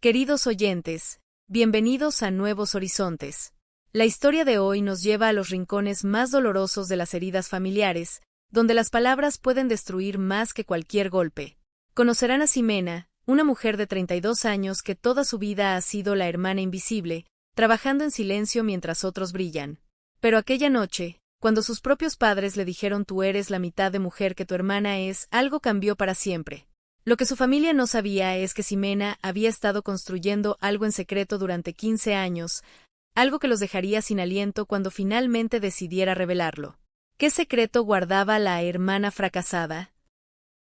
Queridos oyentes, bienvenidos a Nuevos Horizontes. La historia de hoy nos lleva a los rincones más dolorosos de las heridas familiares, donde las palabras pueden destruir más que cualquier golpe. Conocerán a Ximena, una mujer de 32 años que toda su vida ha sido la hermana invisible, trabajando en silencio mientras otros brillan. Pero aquella noche, cuando sus propios padres le dijeron tú eres la mitad de mujer que tu hermana es, algo cambió para siempre. Lo que su familia no sabía es que Ximena había estado construyendo algo en secreto durante 15 años, algo que los dejaría sin aliento cuando finalmente decidiera revelarlo. ¿Qué secreto guardaba la hermana fracasada?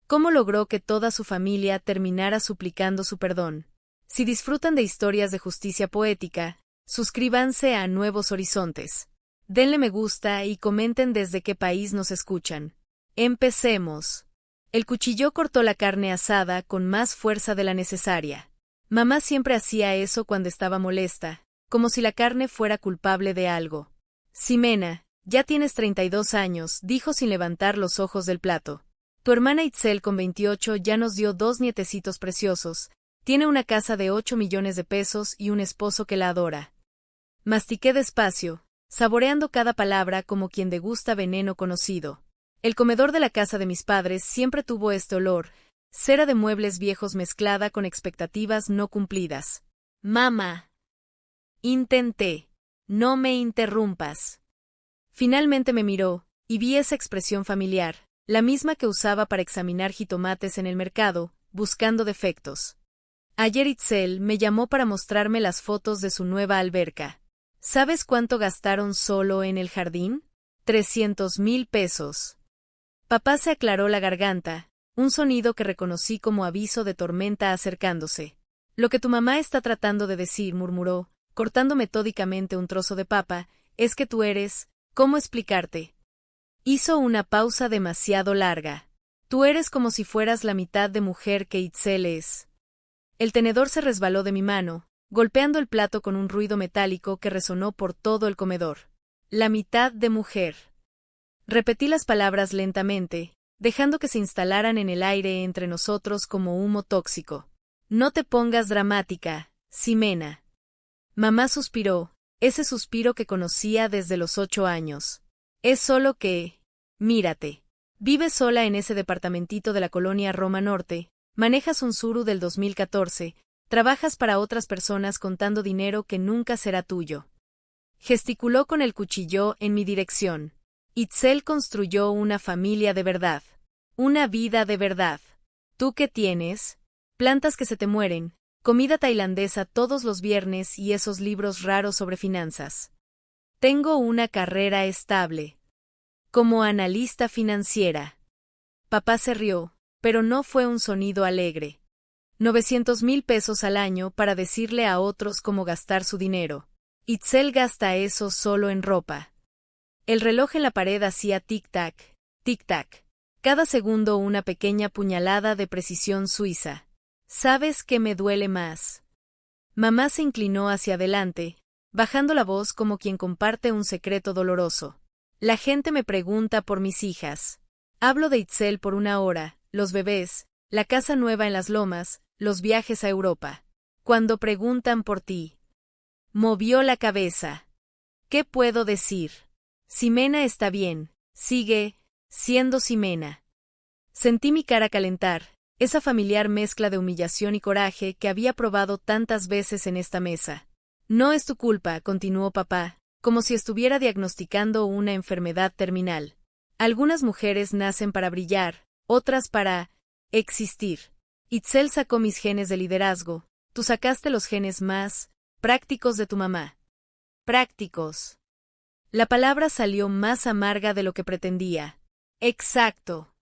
¿Cómo logró que toda su familia terminara suplicando su perdón? Si disfrutan de historias de justicia poética, suscríbanse a Nuevos Horizontes. Denle me gusta y comenten desde qué país nos escuchan. Empecemos. El cuchillo cortó la carne asada con más fuerza de la necesaria. Mamá siempre hacía eso cuando estaba molesta, como si la carne fuera culpable de algo. Ximena, ya tienes 32 años, dijo sin levantar los ojos del plato. Tu hermana Itzel con 28 ya nos dio 2 nietecitos preciosos, tiene una casa de 8 millones de pesos y un esposo que la adora. Mastiqué despacio, saboreando cada palabra como quien degusta veneno conocido. El comedor de la casa de mis padres siempre tuvo este olor, cera de muebles viejos mezclada con expectativas no cumplidas. Mamá. Intenté. No me interrumpas. Finalmente me miró, y vi esa expresión familiar, la misma que usaba para examinar jitomates en el mercado, buscando defectos. Ayer Itzel me llamó para mostrarme las fotos de su nueva alberca. ¿Sabes cuánto gastaron solo en el jardín? 300,000 pesos. Papá se aclaró la garganta, un sonido que reconocí como aviso de tormenta acercándose. Lo que tu mamá está tratando de decir, murmuró, cortando metódicamente un trozo de papa, es que tú eres, ¿cómo explicarte? Hizo una pausa demasiado larga. Tú eres como si fueras la mitad de mujer que Itzel es. El tenedor se resbaló de mi mano, golpeando el plato con un ruido metálico que resonó por todo el comedor. La mitad de mujer. Repetí las palabras lentamente, dejando que se instalaran en el aire entre nosotros como humo tóxico. No te pongas dramática, Ximena. Mamá suspiró, ese suspiro que conocía desde los 8 años. Es solo que, mírate, vives sola en ese departamentito de la colonia Roma Norte, manejas un Tsuru del 2014, trabajas para otras personas contando dinero que nunca será tuyo. Gesticuló con el cuchillo en mi dirección. Itzel construyó una familia de verdad. Una vida de verdad. ¿Tú qué tienes? Plantas que se te mueren, comida tailandesa todos los viernes y esos libros raros sobre finanzas. Tengo una carrera estable. Como analista financiera. Papá se rió, pero no fue un sonido alegre. 900,000 pesos al año para decirle a otros cómo gastar su dinero. Itzel gasta eso solo en ropa. El reloj en la pared hacía tic-tac, tic-tac. Cada segundo una pequeña puñalada de precisión suiza. ¿Sabes qué me duele más? Mamá se inclinó hacia adelante, bajando la voz como quien comparte un secreto doloroso. La gente me pregunta por mis hijas. Hablo de Itzel por una hora, los bebés, la casa nueva en las lomas, los viajes a Europa. Cuando preguntan por ti. Movió la cabeza. ¿Qué puedo decir? Ximena está bien, sigue siendo Ximena. Sentí mi cara calentar, esa familiar mezcla de humillación y coraje que había probado tantas veces en esta mesa. No es tu culpa, continuó papá, como si estuviera diagnosticando una enfermedad terminal. Algunas mujeres nacen para brillar, otras para existir. Itzel sacó mis genes de liderazgo, tú sacaste los genes más prácticos de tu mamá. Prácticos. La palabra salió más amarga de lo que pretendía. Exacto.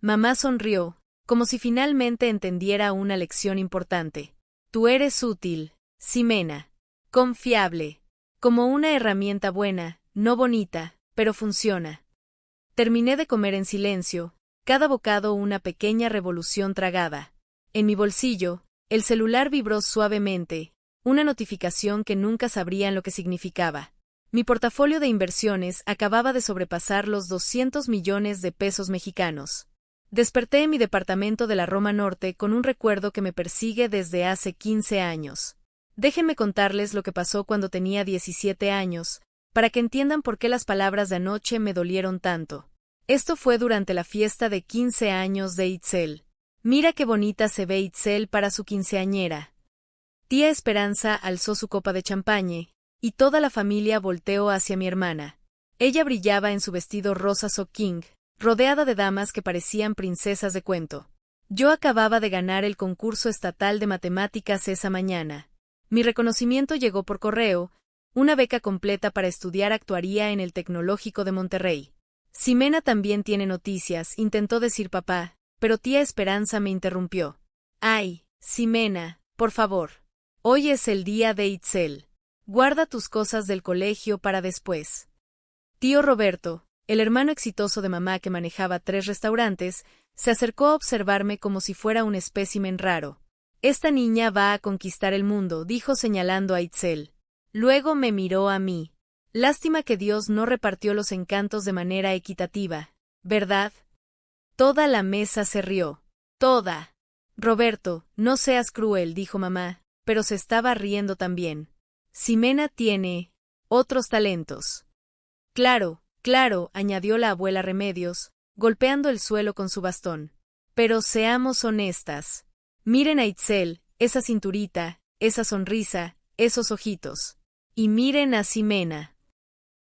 Mamá sonrió, como si finalmente entendiera una lección importante. Tú eres útil, Ximena. Confiable. Como una herramienta buena, no bonita, pero funciona. Terminé de comer en silencio, cada bocado una pequeña revolución tragada. En mi bolsillo, el celular vibró suavemente, una notificación que nunca sabrían lo que significaba. Mi portafolio de inversiones acababa de sobrepasar los 200 millones de pesos mexicanos. Desperté en mi departamento de la Roma Norte con un recuerdo que me persigue desde hace 15 años. Déjenme contarles lo que pasó cuando tenía 17 años, para que entiendan por qué las palabras de anoche me dolieron tanto. Esto fue durante la fiesta de 15 años de Itzel. Mira qué bonita se ve Itzel para su quinceañera. Tía Esperanza alzó su copa de champagne, y toda la familia volteó hacia mi hermana. Ella brillaba en su vestido rosa King, rodeada de damas que parecían princesas de cuento. Yo acababa de ganar el concurso estatal de matemáticas esa mañana. Mi reconocimiento llegó por correo, una beca completa para estudiar actuaría en el Tecnológico de Monterrey. Ximena también tiene noticias, intentó decir papá, pero tía Esperanza me interrumpió. Ay, Ximena, por favor. Hoy es el día de Itzel. Guarda tus cosas del colegio para después. Tío Roberto, el hermano exitoso de mamá que manejaba 3 restaurantes, se acercó a observarme como si fuera un espécimen raro. Esta niña va a conquistar el mundo, dijo señalando a Itzel. Luego me miró a mí. Lástima que Dios no repartió los encantos de manera equitativa, ¿verdad? Toda la mesa se rió. Toda. Roberto, no seas cruel, dijo mamá, pero se estaba riendo también. Ximena tiene otros talentos. Claro, claro, añadió la abuela Remedios, golpeando el suelo con su bastón. Pero seamos honestas. Miren a Itzel, esa cinturita, esa sonrisa, esos ojitos. Y miren a Ximena.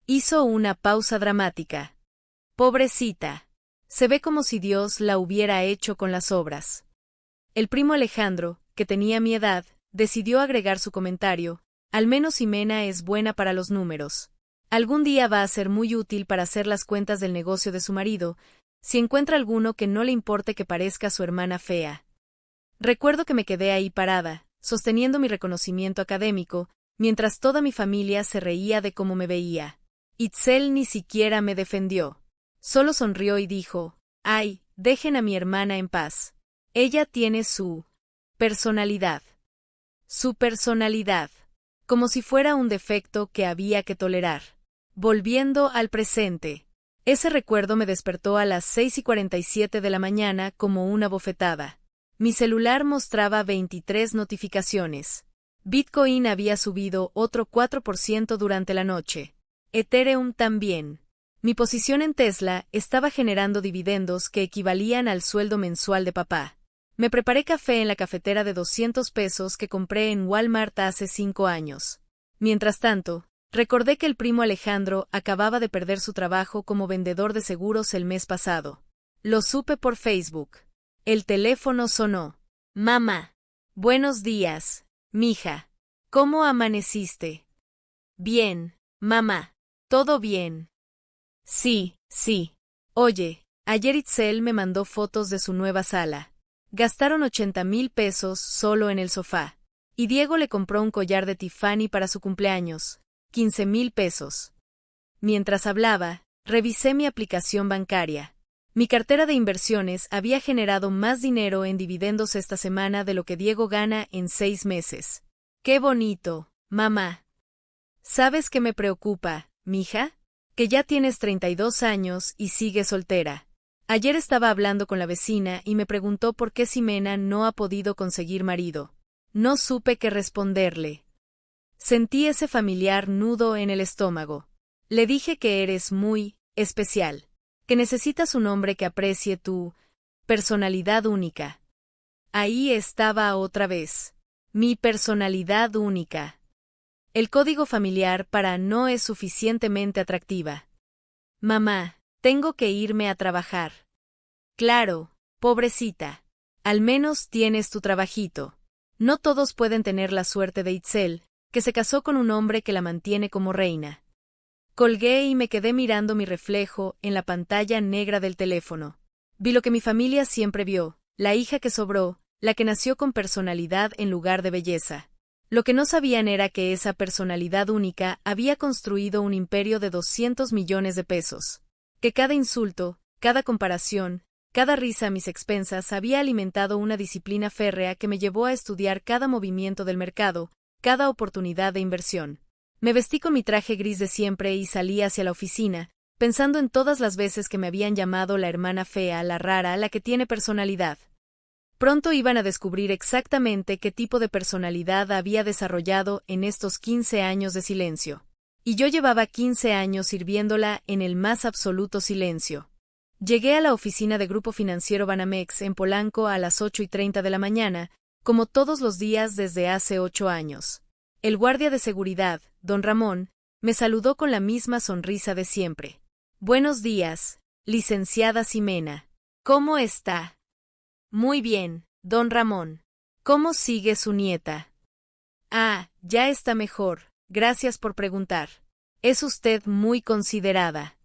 Hizo una pausa dramática. Pobrecita. Se ve como si Dios la hubiera hecho con las obras. El primo Alejandro, que tenía mi edad, decidió agregar su comentario. Al menos Ximena es buena para los números. Algún día va a ser muy útil para hacer las cuentas del negocio de su marido, si encuentra alguno que no le importe que parezca su hermana fea. Recuerdo que me quedé ahí parada, sosteniendo mi reconocimiento académico, mientras toda mi familia se reía de cómo me veía. Itzel ni siquiera me defendió. Solo sonrió y dijo, «Ay, dejen a mi hermana en paz. Ella tiene su personalidad». Su personalidad. Como si fuera un defecto que había que tolerar. Volviendo al presente. Ese recuerdo me despertó a las 6:47 de la mañana como una bofetada. Mi celular mostraba 23 notificaciones. Bitcoin había subido otro 4% durante la noche. Ethereum también. Mi posición en Tesla estaba generando dividendos que equivalían al sueldo mensual de papá. Me preparé café en la cafetera de 200 pesos que compré en Walmart hace 5 años. Mientras tanto, recordé que el primo Alejandro acababa de perder su trabajo como vendedor de seguros el mes pasado. Lo supe por Facebook. El teléfono sonó. Mamá. Buenos días, mija. ¿Cómo amaneciste? Bien, mamá. Todo bien. Sí, sí. Oye, ayer Itzel me mandó fotos de su nueva sala. Gastaron 80,000 pesos solo en el sofá. Y Diego le compró un collar de Tiffany para su cumpleaños. 15,000 pesos. Mientras hablaba, revisé mi aplicación bancaria. Mi cartera de inversiones había generado más dinero en dividendos esta semana de lo que Diego gana en 6 meses. ¡Qué bonito, mamá! ¿Sabes qué me preocupa, mija? Que ya tienes 32 años y sigues soltera. Ayer estaba hablando con la vecina y me preguntó por qué Ximena no ha podido conseguir marido. No supe qué responderle. Sentí ese familiar nudo en el estómago. Le dije que eres muy especial, que necesitas un hombre que aprecie tu personalidad única. Ahí estaba otra vez. Mi personalidad única. El código familiar para no es suficientemente atractiva. Mamá, tengo que irme a trabajar. Claro, pobrecita. Al menos tienes tu trabajito. No todos pueden tener la suerte de Itzel, que se casó con un hombre que la mantiene como reina. Colgué y me quedé mirando mi reflejo en la pantalla negra del teléfono. Vi lo que mi familia siempre vio, la hija que sobró, la que nació con personalidad en lugar de belleza. Lo que no sabían era que esa personalidad única había construido un imperio de 200 millones de pesos. Que cada insulto, cada comparación, cada risa a mis expensas había alimentado una disciplina férrea que me llevó a estudiar cada movimiento del mercado, cada oportunidad de inversión. Me vestí con mi traje gris de siempre y salí hacia la oficina, pensando en todas las veces que me habían llamado la hermana fea, la rara, la que tiene personalidad. Pronto iban a descubrir exactamente qué tipo de personalidad había desarrollado en estos 15 años de silencio. Y yo llevaba 15 años sirviéndola en el más absoluto silencio. Llegué a la oficina de Grupo Financiero Banamex en Polanco a las 8:30 de la mañana, como todos los días desde hace 8 años. El guardia de seguridad, don Ramón, me saludó con la misma sonrisa de siempre. Buenos días, licenciada Ximena. ¿Cómo está? Muy bien, don Ramón. ¿Cómo sigue su nieta? Ah, ya está mejor, gracias por preguntar. Es usted muy considerada.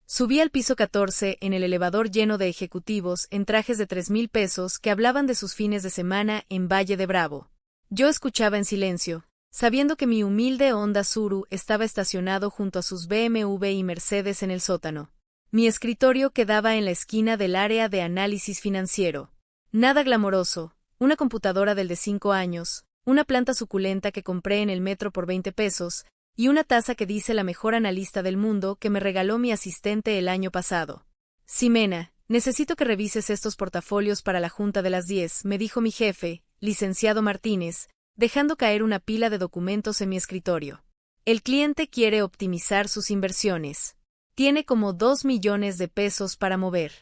Subí al piso 14 en el elevador lleno de ejecutivos en trajes de 3,000 pesos que hablaban de sus fines de semana en Valle de Bravo. Yo escuchaba en silencio, sabiendo que mi humilde Honda Tsuru estaba estacionado junto a sus BMW y Mercedes en el sótano. Mi escritorio quedaba en la esquina del área de análisis financiero. Nada glamoroso, una computadora del de 5 años, una planta suculenta que compré en el metro por 20 pesos, y una taza que dice la mejor analista del mundo que me regaló mi asistente el año pasado. Ximena, necesito que revises estos portafolios para la junta de las 10, me dijo mi jefe, licenciado Martínez, dejando caer una pila de documentos en mi escritorio. El cliente quiere optimizar sus inversiones. Tiene como 2 millones de pesos para mover.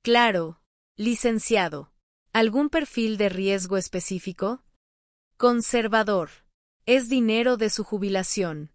Claro, licenciado. ¿Algún perfil de riesgo específico? Conservador. Es dinero de su jubilación.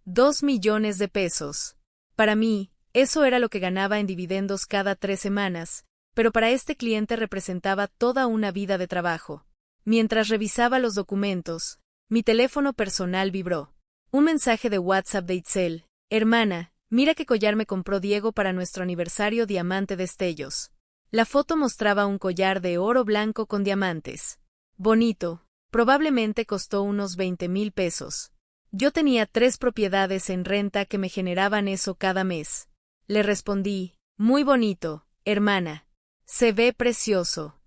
2 millones de pesos. Para mí, eso era lo que ganaba en dividendos cada 3 semanas, pero para este cliente representaba toda una vida de trabajo. Mientras revisaba los documentos, mi teléfono personal vibró. Un mensaje de WhatsApp de Itzel. Hermana, mira qué collar me compró Diego para nuestro aniversario Diamante Destellos. La foto mostraba un collar de oro blanco con diamantes. Bonito. Probablemente costó unos 20,000 pesos. Yo tenía 3 propiedades en renta que me generaban eso cada mes. Le respondí, muy bonito, hermana. Se ve precioso.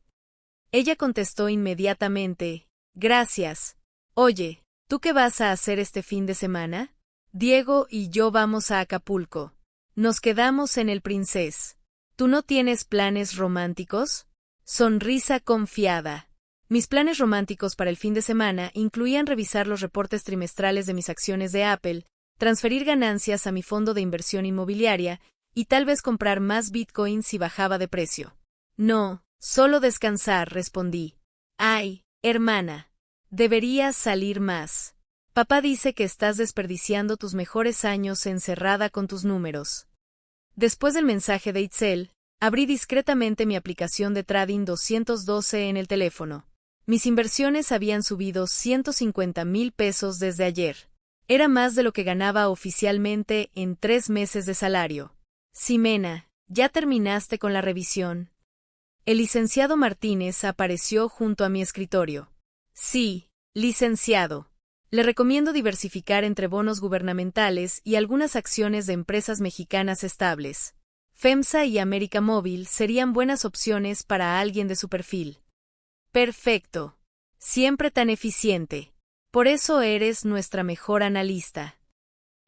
Ella contestó inmediatamente, gracias. Oye, ¿tú qué vas a hacer este fin de semana? Diego y yo vamos a Acapulco. Nos quedamos en el Princess. ¿Tú no tienes planes románticos? Sonrisa confiada. Mis planes románticos para el fin de semana incluían revisar los reportes trimestrales de mis acciones de Apple, transferir ganancias a mi fondo de inversión inmobiliaria y tal vez comprar más Bitcoin si bajaba de precio. No, solo descansar, respondí. Ay, hermana, deberías salir más. Papá dice que estás desperdiciando tus mejores años encerrada con tus números. Después del mensaje de Itzel, abrí discretamente mi aplicación de Trading 212 en el teléfono. Mis inversiones habían subido 150,000 pesos desde ayer. Era más de lo que ganaba oficialmente en 3 meses de salario. Ximena, ¿ya terminaste con la revisión? El licenciado Martínez apareció junto a mi escritorio. Sí, licenciado. Le recomiendo diversificar entre bonos gubernamentales y algunas acciones de empresas mexicanas estables. FEMSA y América Móvil serían buenas opciones para alguien de su perfil. Perfecto. Siempre tan eficiente. Por eso eres nuestra mejor analista.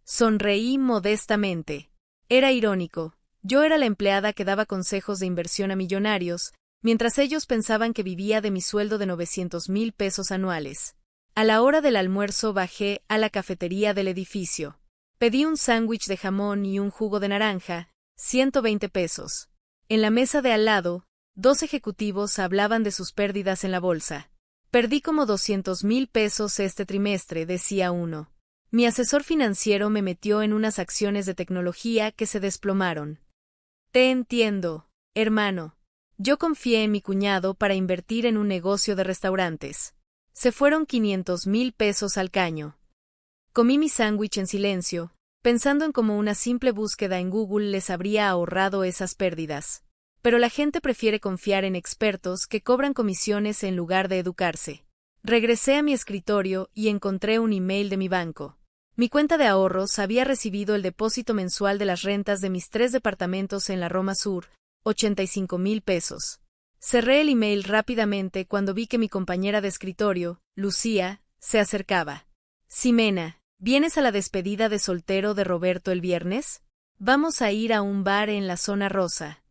Sonreí modestamente. Era irónico. Yo era la empleada que daba consejos de inversión a millonarios, mientras ellos pensaban que vivía de mi sueldo de 900,000 pesos anuales. A la hora del almuerzo bajé a la cafetería del edificio. Pedí un sándwich de jamón y un jugo de naranja, 120 pesos. En la mesa de al lado, 2 ejecutivos hablaban de sus pérdidas en la bolsa. Perdí como 200,000 pesos este trimestre, decía uno. Mi asesor financiero me metió en unas acciones de tecnología que se desplomaron. Te entiendo, hermano. Yo confié en mi cuñado para invertir en un negocio de restaurantes. Se fueron 500,000 pesos al caño. Comí mi sándwich en silencio, pensando en cómo una simple búsqueda en Google les habría ahorrado esas pérdidas. Pero la gente prefiere confiar en expertos que cobran comisiones en lugar de educarse. Regresé a mi escritorio y encontré un email de mi banco. Mi cuenta de ahorros había recibido el depósito mensual de las rentas de mis 3 departamentos en la Roma Sur, 85,000 pesos. Cerré el email rápidamente cuando vi que mi compañera de escritorio, Lucía, se acercaba. Ximena, ¿vienes a la despedida de soltero de Roberto el viernes? Vamos a ir a un bar en la zona rosa.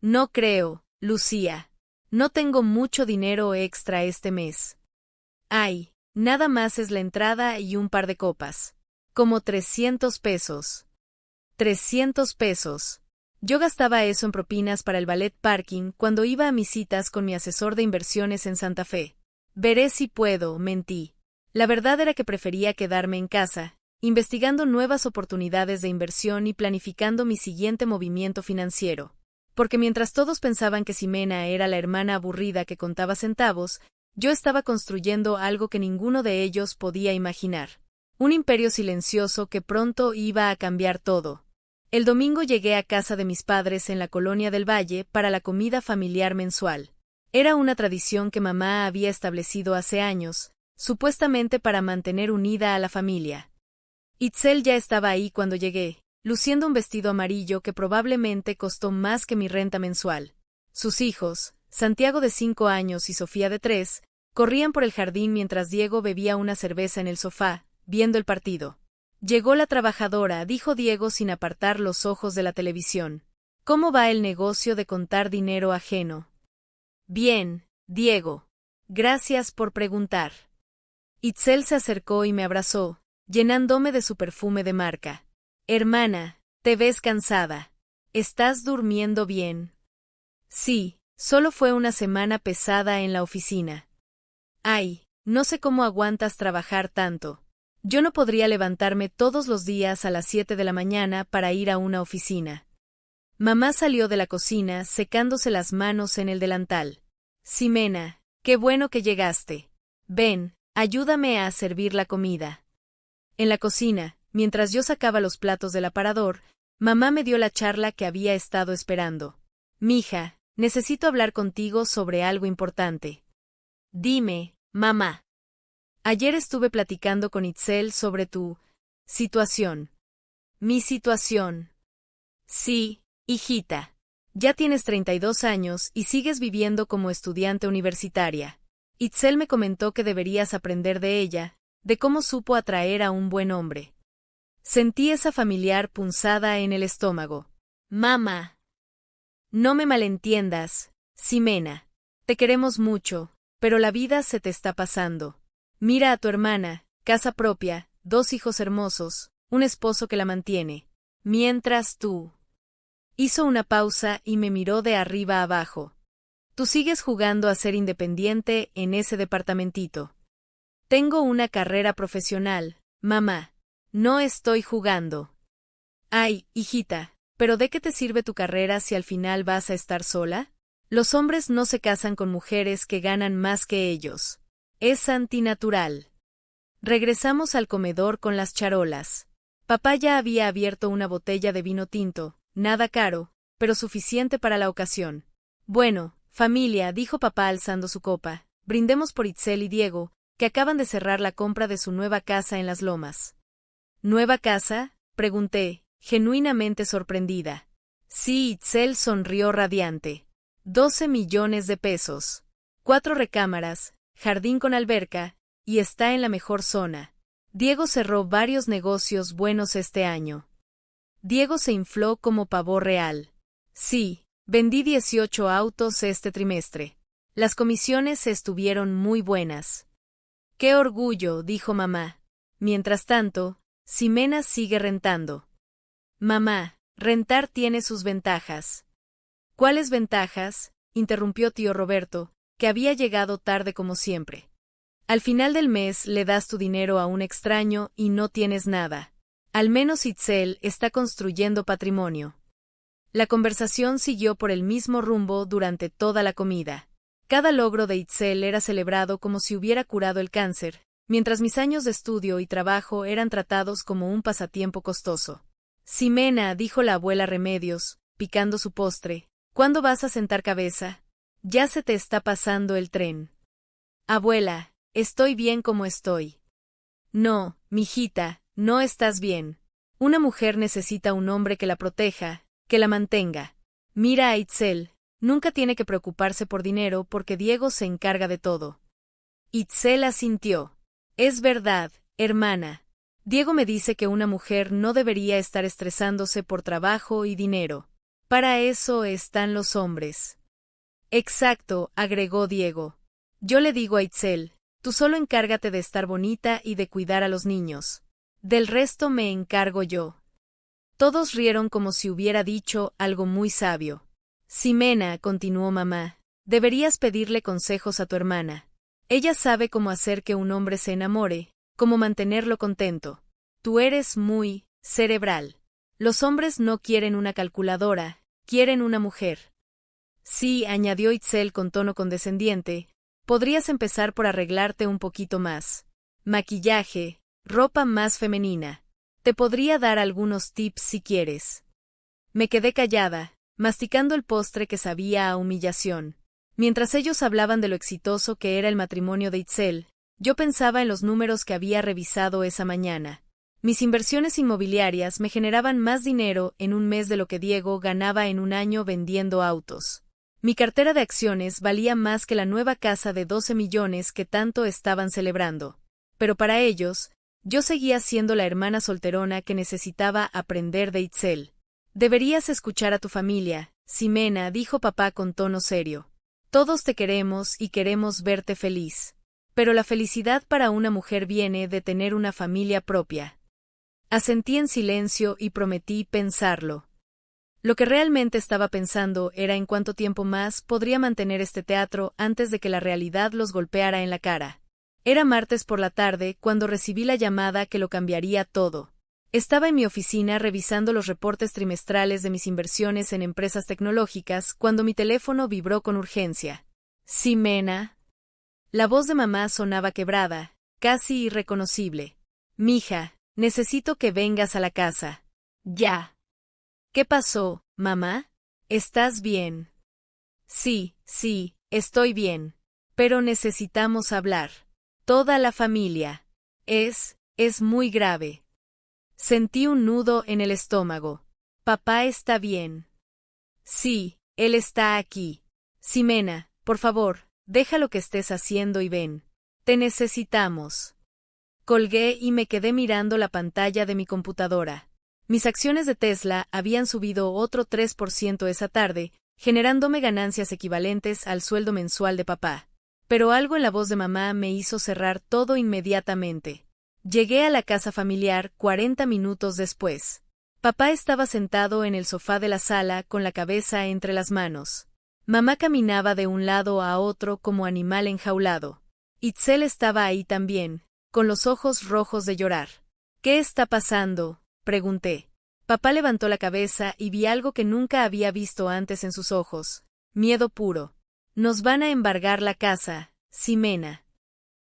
No creo, Lucía. No tengo mucho dinero extra este mes. Ay, nada más es la entrada y un par de copas. Como 300 pesos. 300 pesos. Yo gastaba eso en propinas para el ballet parking cuando iba a mis citas con mi asesor de inversiones en Santa Fe. Veré si puedo, mentí. La verdad era que prefería quedarme en casa, investigando nuevas oportunidades de inversión y planificando mi siguiente movimiento financiero. Porque mientras todos pensaban que Ximena era la hermana aburrida que contaba centavos, yo estaba construyendo algo que ninguno de ellos podía imaginar. Un imperio silencioso que pronto iba a cambiar todo. El domingo llegué a casa de mis padres en la Colonia del Valle para la comida familiar mensual. Era una tradición que mamá había establecido hace años, supuestamente para mantener unida a la familia. Itzel ya estaba ahí cuando llegué, luciendo un vestido amarillo que probablemente costó más que mi renta mensual. Sus hijos, Santiago de 5 años y Sofía de 3, corrían por el jardín mientras Diego bebía una cerveza en el sofá, viendo el partido. Llegó la trabajadora, dijo Diego sin apartar los ojos de la televisión. ¿Cómo va el negocio de contar dinero ajeno? Bien, Diego. Gracias por preguntar. Itzel se acercó y me abrazó, llenándome de su perfume de marca. Hermana, te ves cansada. ¿Estás durmiendo bien? Sí, solo fue una semana pesada en la oficina. Ay, no sé cómo aguantas trabajar tanto. Yo no podría levantarme todos los días a las 7 de la mañana para ir a una oficina. Mamá salió de la cocina secándose las manos en el delantal. Ximena, qué bueno que llegaste. Ven, ayúdame a servir la comida. En la cocina, mientras yo sacaba los platos del aparador, mamá me dio la charla que había estado esperando. Mija, necesito hablar contigo sobre algo importante. Dime, mamá. Ayer estuve platicando con Itzel sobre tu situación. Mi situación. Sí, hijita. Ya tienes 32 años y sigues viviendo como estudiante universitaria. Itzel me comentó que deberías aprender de ella, de cómo supo atraer a un buen hombre. Sentí esa familiar punzada en el estómago. Mamá. No me malentiendas, Ximena. Te queremos mucho, pero la vida se te está pasando. Mira a tu hermana, casa propia, 2 hijos hermosos, un esposo que la mantiene. Mientras tú. Hizo una pausa y me miró de arriba a abajo. Tú sigues jugando a ser independiente en ese departamentito. Tengo una carrera profesional, mamá. No estoy jugando. Ay, hijita, ¿pero de qué te sirve tu carrera si al final vas a estar sola? Los hombres no se casan con mujeres que ganan más que ellos. Es antinatural. Regresamos al comedor con las charolas. Papá ya había abierto una botella de vino tinto, nada caro, pero suficiente para la ocasión. Bueno, familia, dijo papá alzando su copa, brindemos por Itzel y Diego, que acaban de cerrar la compra de su nueva casa en las Lomas. ¿Nueva casa?, pregunté, genuinamente sorprendida. Sí, Itzel sonrió radiante. 12 millones de pesos. 4 recámaras, jardín con alberca, y está en la mejor zona. Diego cerró varios negocios buenos este año. Diego se infló como pavo real. Sí, vendí 18 autos este trimestre. Las comisiones estuvieron muy buenas. ¡Qué orgullo!, dijo mamá. Mientras tanto, Ximena sigue rentando. Mamá, rentar tiene sus ventajas. ¿Cuáles ventajas?, interrumpió tío Roberto, que había llegado tarde como siempre. Al final del mes le das tu dinero a un extraño y no tienes nada. Al menos Itzel está construyendo patrimonio. La conversación siguió por el mismo rumbo durante toda la comida. Cada logro de Itzel era celebrado como si hubiera curado el cáncer, mientras mis años de estudio y trabajo eran tratados como un pasatiempo costoso. Ximena, dijo la abuela Remedios, picando su postre, ¿cuándo vas a sentar cabeza? Ya se te está pasando el tren. Abuela, estoy bien como estoy. No, mijita, no estás bien. Una mujer necesita un hombre que la proteja, que la mantenga. Mira a Itzel, nunca tiene que preocuparse por dinero porque Diego se encarga de todo. Itzel asintió. Es verdad, hermana. Diego me dice que una mujer no debería estar estresándose por trabajo y dinero. Para eso están los hombres. Exacto, agregó Diego. Yo le digo a Itzel, tú solo encárgate de estar bonita y de cuidar a los niños. Del resto me encargo yo. Todos rieron como si hubiera dicho algo muy sabio. Ximena, continuó mamá, deberías pedirle consejos a tu hermana. Ella sabe cómo hacer que un hombre se enamore, cómo mantenerlo contento. Tú eres muy cerebral. Los hombres no quieren una calculadora, quieren una mujer. Sí, añadió Itzel con tono condescendiente, podrías empezar por arreglarte un poquito más. Maquillaje, ropa más femenina. Te podría dar algunos tips si quieres. Me quedé callada, masticando el postre que sabía a humillación. Mientras ellos hablaban de lo exitoso que era el matrimonio de Itzel, yo pensaba en los números que había revisado esa mañana. Mis inversiones inmobiliarias me generaban más dinero en un mes de lo que Diego ganaba en un año vendiendo autos. Mi cartera de acciones valía más que la nueva casa de 12 millones que tanto estaban celebrando. Pero para ellos, yo seguía siendo la hermana solterona que necesitaba aprender de Itzel. Deberías escuchar a tu familia, Ximena, dijo papá con tono serio. Todos te queremos y queremos verte feliz. Pero la felicidad para una mujer viene de tener una familia propia. Asentí en silencio y prometí pensarlo. Lo que realmente estaba pensando era en cuánto tiempo más podría mantener este teatro antes de que la realidad los golpeara en la cara. Era martes por la tarde cuando recibí la llamada que lo cambiaría todo. Estaba en mi oficina revisando los reportes trimestrales de mis inversiones en empresas tecnológicas cuando mi teléfono vibró con urgencia. Ximena. La voz de mamá sonaba quebrada, casi irreconocible. Mija, necesito que vengas a la casa. Ya. ¿Qué pasó, mamá? ¿Estás bien? Sí, estoy bien. Pero necesitamos hablar. Toda la familia. Es muy grave. Sentí un nudo en el estómago. Papá está bien. Sí, él está aquí. Ximena, por favor, deja lo que estés haciendo y ven. Te necesitamos. Colgué y me quedé mirando la pantalla de mi computadora. Mis acciones de Tesla habían subido otro 3% esa tarde, generándome ganancias equivalentes al sueldo mensual de papá. Pero algo en la voz de mamá me hizo cerrar todo inmediatamente. Llegué a la casa familiar 40 minutos después. Papá estaba sentado en el sofá de la sala con la cabeza entre las manos. Mamá caminaba de un lado a otro como animal enjaulado. Itzel estaba ahí también, con los ojos rojos de llorar. ¿Qué está pasando?, pregunté. Papá levantó la cabeza y vi algo que nunca había visto antes en sus ojos. Miedo puro. Nos van a embargar la casa, Ximena.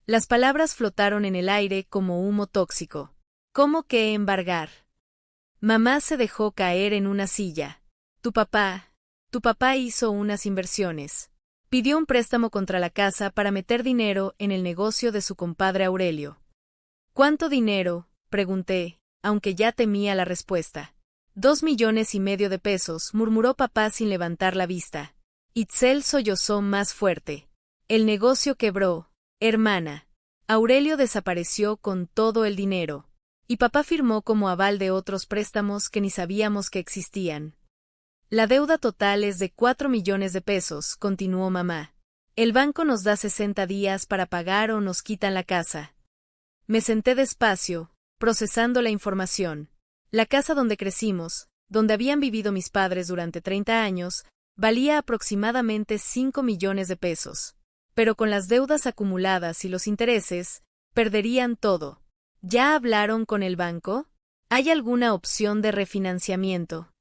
Las palabras flotaron en el aire como humo tóxico. ¿Cómo que embargar? Mamá se dejó caer en una silla. Tu papá hizo unas inversiones. Pidió un préstamo contra la casa para meter dinero en el negocio de su compadre Aurelio. ¿Cuánto dinero?, pregunté, aunque ya temía la respuesta. 2,5 millones de pesos, murmuró papá sin levantar la vista. Itzel sollozó más fuerte. El negocio quebró. Hermana. Aurelio desapareció con todo el dinero. Y papá firmó como aval de otros préstamos que ni sabíamos que existían. La deuda total es de 4 millones de pesos, continuó mamá. El banco nos da 60 días para pagar o nos quitan la casa. Me senté despacio, procesando la información. La casa donde crecimos, donde habían vivido mis padres durante 30 años, valía aproximadamente 5 millones de pesos. Pero con las deudas acumuladas y los intereses, perderían todo. ¿Ya hablaron con el banco? ¿Hay alguna opción de refinanciamiento?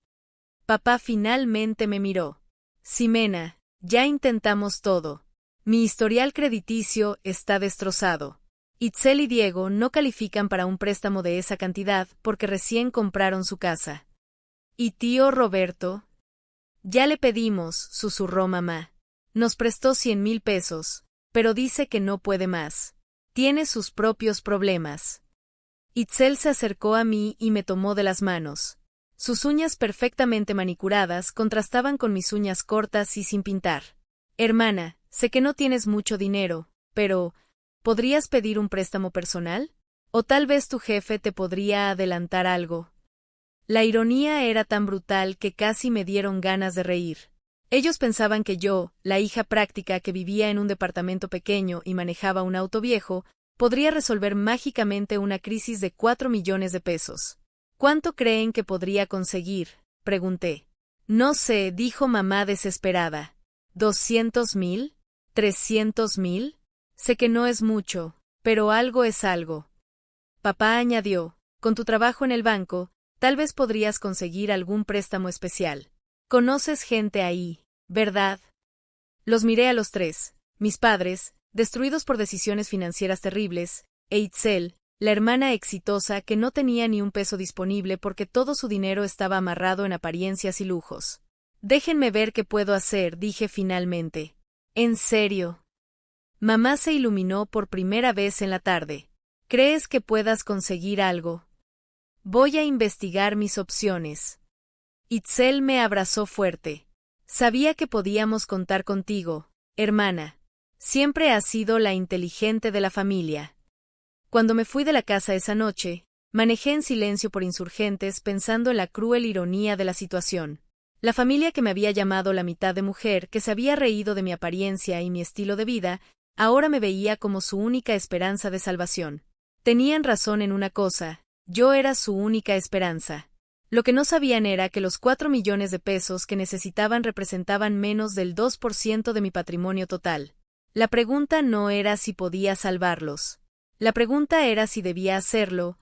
Papá finalmente me miró. Ximena, ya intentamos todo. Mi historial crediticio está destrozado. Itzel y Diego no califican para un préstamo de esa cantidad porque recién compraron su casa. ¿Y tío Roberto? Ya le pedimos, susurró mamá. Nos prestó 100,000 pesos, pero dice que no puede más. Tiene sus propios problemas. Itzel se acercó a mí y me tomó de las manos. Sus uñas perfectamente manicuradas contrastaban con mis uñas cortas y sin pintar. Hermana, sé que no tienes mucho dinero, pero ¿podrías pedir un préstamo personal? O tal vez tu jefe te podría adelantar algo. La ironía era tan brutal que casi me dieron ganas de reír. Ellos pensaban que yo, la hija práctica que vivía en un departamento pequeño y manejaba un auto viejo, podría resolver mágicamente una crisis de 4 millones de pesos. ¿Cuánto creen que podría conseguir?, pregunté. No sé, dijo mamá desesperada. ¿200,000? ¿300,000? Sé que no es mucho, pero algo es algo. Papá añadió, con tu trabajo en el banco, tal vez podrías conseguir algún préstamo especial. Conoces gente ahí, ¿verdad? Los miré a los tres, mis padres, destruidos por decisiones financieras terribles, e Itzel, la hermana exitosa que no tenía ni un peso disponible porque todo su dinero estaba amarrado en apariencias y lujos. Déjenme ver qué puedo hacer, dije finalmente. ¿En serio? Mamá se iluminó por primera vez en la tarde. ¿Crees que puedas conseguir algo? Voy a investigar mis opciones. Itzel me abrazó fuerte. Sabía que podíamos contar contigo, hermana. Siempre has sido la inteligente de la familia. Cuando me fui de la casa esa noche, manejé en silencio por Insurgentes pensando en la cruel ironía de la situación. La familia que me había llamado la mitad de mujer, que se había reído de mi apariencia y mi estilo de vida, ahora me veía como su única esperanza de salvación. Tenían razón en una cosa, yo era su única esperanza. Lo que no sabían era que los 4 millones de pesos que necesitaban representaban menos del 2% de mi patrimonio total. La pregunta no era si podía salvarlos. La pregunta era si debía hacerlo,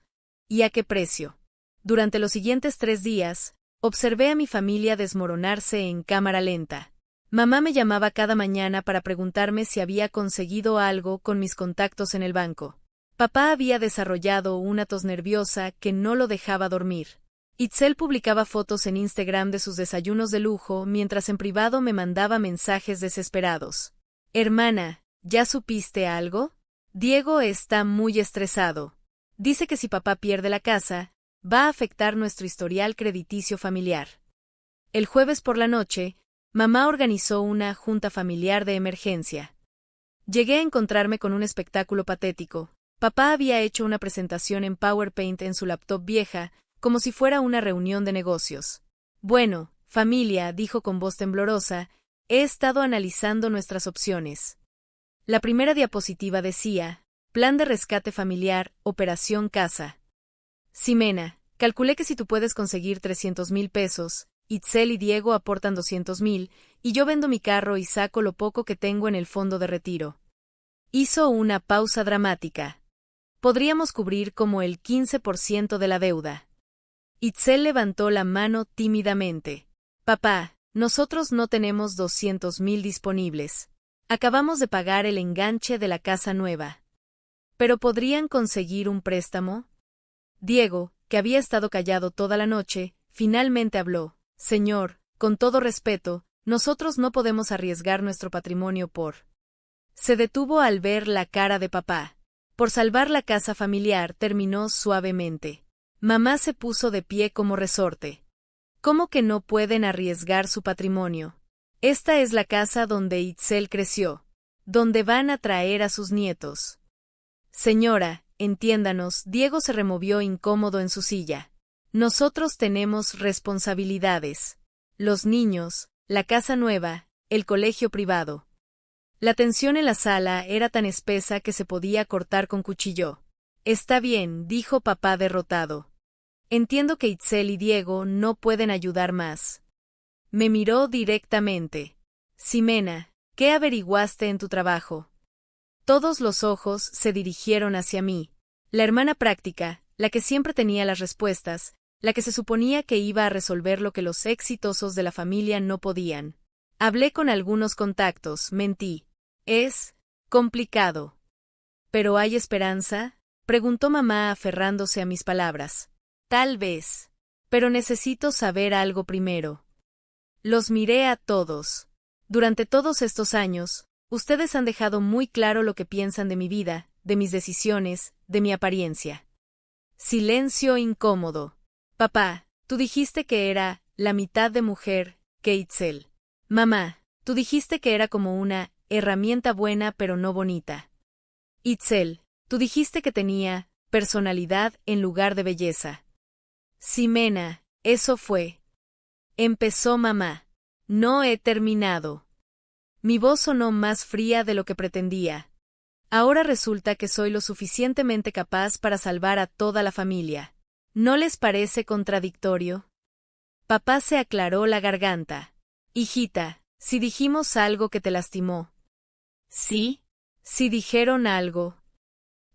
y a qué precio. Durante los siguientes 3 días, observé a mi familia desmoronarse en cámara lenta. Mamá me llamaba cada mañana para preguntarme si había conseguido algo con mis contactos en el banco. Papá había desarrollado una tos nerviosa que no lo dejaba dormir. Itzel publicaba fotos en Instagram de sus desayunos de lujo mientras en privado me mandaba mensajes desesperados. Hermana, ¿ya supiste algo? Diego está muy estresado. Dice que si papá pierde la casa, va a afectar nuestro historial crediticio familiar. El jueves por la noche, mamá organizó una junta familiar de emergencia. Llegué a encontrarme con un espectáculo patético. Papá había hecho una presentación en PowerPoint en su laptop vieja, como si fuera una reunión de negocios. Bueno, familia, dijo con voz temblorosa, he estado analizando nuestras opciones. La primera diapositiva decía, Plan de rescate familiar, Operación Casa. Ximena, calculé que si tú puedes conseguir 300,000 pesos, Itzel y Diego aportan 200,000, y yo vendo mi carro y saco lo poco que tengo en el fondo de retiro. Hizo una pausa dramática. Podríamos cubrir como el 15% de la deuda. Itzel levantó la mano tímidamente. Papá, nosotros no tenemos 200,000 disponibles. Acabamos de pagar el enganche de la casa nueva. ¿Pero podrían conseguir un préstamo? Diego, que había estado callado toda la noche, finalmente habló. Señor, con todo respeto, nosotros no podemos arriesgar nuestro patrimonio por... Se detuvo al ver la cara de papá. Por salvar la casa familiar, terminó suavemente. Mamá se puso de pie como resorte. ¿Cómo que no pueden arriesgar su patrimonio? Esta es la casa donde Itzel creció, donde van a traer a sus nietos. Señora, entiéndanos, Diego se removió incómodo en su silla. Nosotros tenemos responsabilidades. Los niños, la casa nueva, el colegio privado. La tensión en la sala era tan espesa que se podía cortar con cuchillo. Está bien, dijo papá derrotado. Entiendo que Itzel y Diego no pueden ayudar más. Me miró directamente. Ximena, ¿qué averiguaste en tu trabajo? Todos los ojos se dirigieron hacia mí. La hermana práctica, la que siempre tenía las respuestas, la que se suponía que iba a resolver lo que los exitosos de la familia no podían. Hablé con algunos contactos, mentí. Es complicado. ¿Pero hay esperanza? Preguntó mamá aferrándose a mis palabras. Tal vez. Pero necesito saber algo primero. Los miré a todos. Durante todos estos años, ustedes han dejado muy claro lo que piensan de mi vida, de mis decisiones, de mi apariencia. Silencio incómodo. Papá, tú dijiste que era la mitad de mujer que Itzel. Mamá, tú dijiste que era como una herramienta buena pero no bonita. Itzel, tú dijiste que tenía personalidad en lugar de belleza. Ximena, eso fue. Empezó mamá. No he terminado. Mi voz sonó más fría de lo que pretendía. Ahora resulta que soy lo suficientemente capaz para salvar a toda la familia. ¿No les parece contradictorio? Papá se aclaró la garganta. Hijita, si dijimos algo que te lastimó. ¿Sí? Si dijeron algo.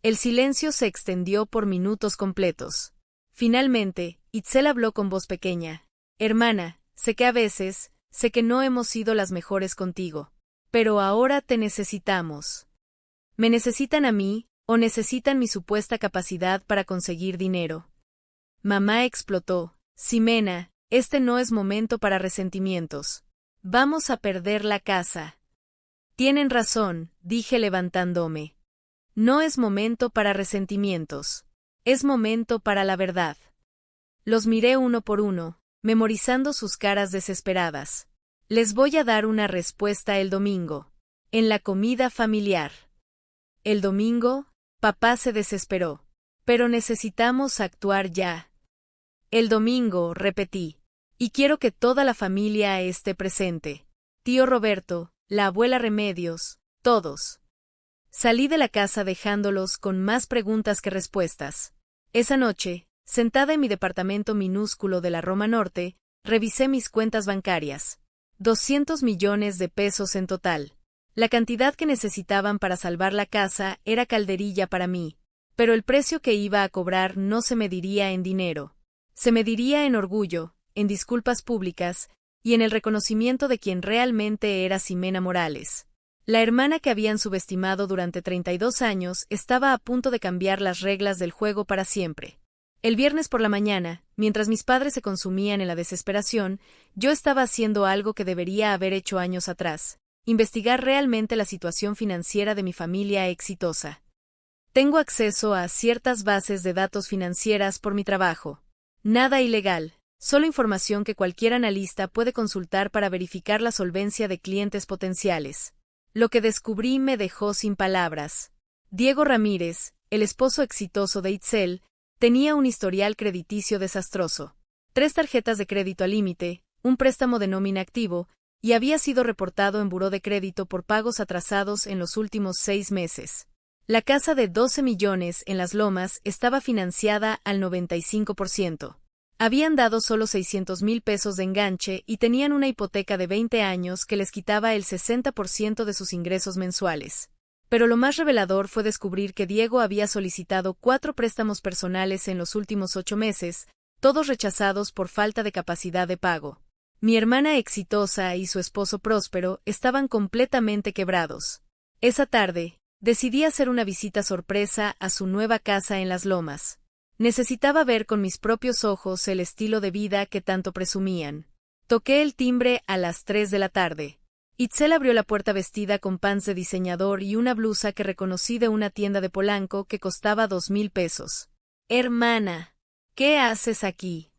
El silencio se extendió por minutos completos. Finalmente, Itzel habló con voz pequeña. Hermana, sé que a veces, sé que no hemos sido las mejores contigo. Pero ahora te necesitamos. ¿Me necesitan a mí, o necesitan mi supuesta capacidad para conseguir dinero? Mamá explotó. Ximena, este no es momento para resentimientos. Vamos a perder la casa. Tienen razón, dije levantándome. No es momento para resentimientos. Es momento para la verdad. Los miré uno por uno, memorizando sus caras desesperadas. Les voy a dar una respuesta el domingo. En la comida familiar. El domingo, papá se desesperó. Pero necesitamos actuar ya. El domingo, repetí. Y quiero que toda la familia esté presente. Tío Roberto, la abuela Remedios, todos. Salí de la casa dejándolos con más preguntas que respuestas. Esa noche, sentada en mi departamento minúsculo de la Roma Norte, revisé mis cuentas bancarias. 200 millones de pesos en total. La cantidad que necesitaban para salvar la casa era calderilla para mí, pero el precio que iba a cobrar no se mediría en dinero. Se mediría en orgullo, en disculpas públicas, y en el reconocimiento de quien realmente era Ximena Morales. La hermana que habían subestimado durante 32 años estaba a punto de cambiar las reglas del juego para siempre. El viernes por la mañana, mientras mis padres se consumían en la desesperación, yo estaba haciendo algo que debería haber hecho años atrás: investigar realmente la situación financiera de mi familia exitosa. Tengo acceso a ciertas bases de datos financieras por mi trabajo. Nada ilegal, solo información que cualquier analista puede consultar para verificar la solvencia de clientes potenciales. Lo que descubrí me dejó sin palabras. Diego Ramírez, el esposo exitoso de Itzel, tenía un historial crediticio desastroso. 3 tarjetas de crédito al límite, un préstamo de nómina activo, y había sido reportado en buró de crédito por pagos atrasados en los últimos 6 meses. La casa de 12 millones en Las Lomas estaba financiada al 95%. Habían dado solo 600,000 pesos de enganche y tenían una hipoteca de 20 años que les quitaba el 60% de sus ingresos mensuales. Pero lo más revelador fue descubrir que Diego había solicitado 4 préstamos personales en los últimos 8 meses, todos rechazados por falta de capacidad de pago. Mi hermana exitosa y su esposo próspero estaban completamente quebrados. Esa tarde, decidí hacer una visita sorpresa a su nueva casa en Las Lomas. Necesitaba ver con mis propios ojos el estilo de vida que tanto presumían. Toqué el timbre a las 3 de la tarde. Itzel abrió la puerta vestida con pants de diseñador y una blusa que reconocí de una tienda de Polanco que costaba 2,000 pesos. Hermana, ¿qué haces aquí?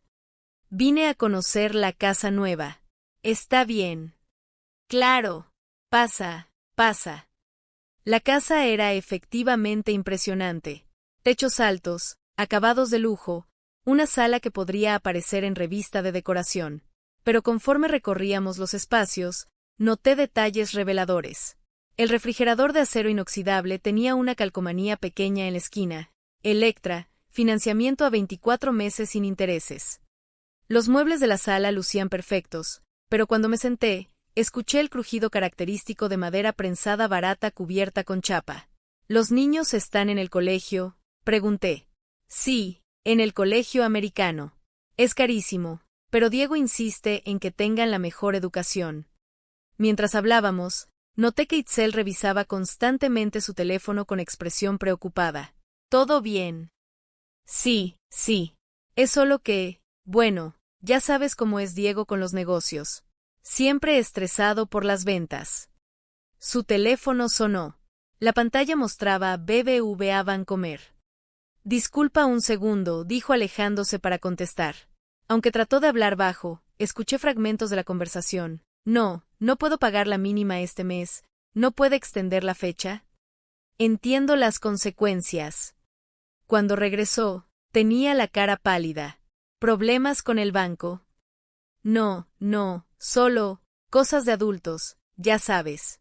Vine a conocer la casa nueva. Está bien. Claro. Pasa, pasa. La casa era efectivamente impresionante. Techos altos, acabados de lujo, una sala que podría aparecer en revista de decoración. Pero conforme recorríamos los espacios, noté detalles reveladores. El refrigerador de acero inoxidable tenía una calcomanía pequeña en la esquina. Electra, financiamiento a 24 meses sin intereses. Los muebles de la sala lucían perfectos, pero cuando me senté, escuché el crujido característico de madera prensada barata cubierta con chapa. ¿Los niños están en el colegio?, pregunté. Sí, en el colegio americano. Es carísimo, pero Diego insiste en que tengan la mejor educación. Mientras hablábamos, noté que Itzel revisaba constantemente su teléfono con expresión preocupada. ¿Todo bien? Sí, sí. Es solo que, bueno, ya sabes cómo es Diego con los negocios. Siempre estresado por las ventas. Su teléfono sonó. La pantalla mostraba BBVA Bancomer. Disculpa un segundo, dijo alejándose para contestar. Aunque trató de hablar bajo, escuché fragmentos de la conversación. No puedo pagar la mínima este mes. ¿No puede extender la fecha? Entiendo las consecuencias. Cuando regresó, tenía la cara pálida. ¿Problemas con el banco? No, no, solo cosas de adultos, ya sabes.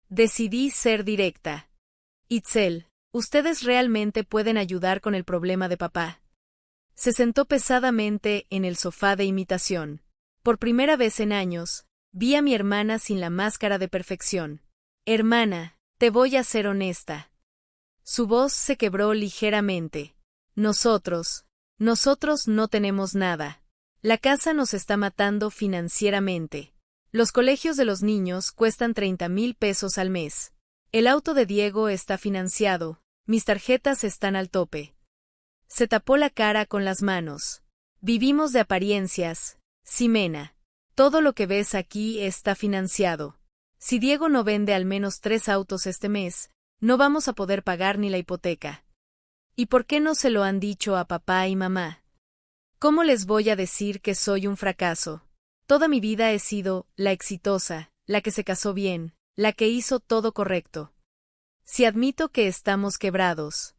Decidí ser directa. Itzel, ustedes realmente pueden ayudar con el problema de papá. Se sentó pesadamente en el sofá de imitación. Por primera vez en años, vi a mi hermana sin la máscara de perfección. Hermana, te voy a ser honesta. Su voz se quebró ligeramente. Nosotros no tenemos nada. La casa nos está matando financieramente. Los colegios de los niños cuestan 30,000 pesos al mes. El auto de Diego está financiado. Mis tarjetas están al tope. Se tapó la cara con las manos. Vivimos de apariencias, Ximena. Todo lo que ves aquí está financiado. Si Diego no vende al menos 3 autos este mes, no vamos a poder pagar ni la hipoteca. ¿Y por qué no se lo han dicho a papá y mamá? ¿Cómo les voy a decir que soy un fracaso? Toda mi vida he sido la exitosa, la que se casó bien, la que hizo todo correcto. Si admito que estamos quebrados.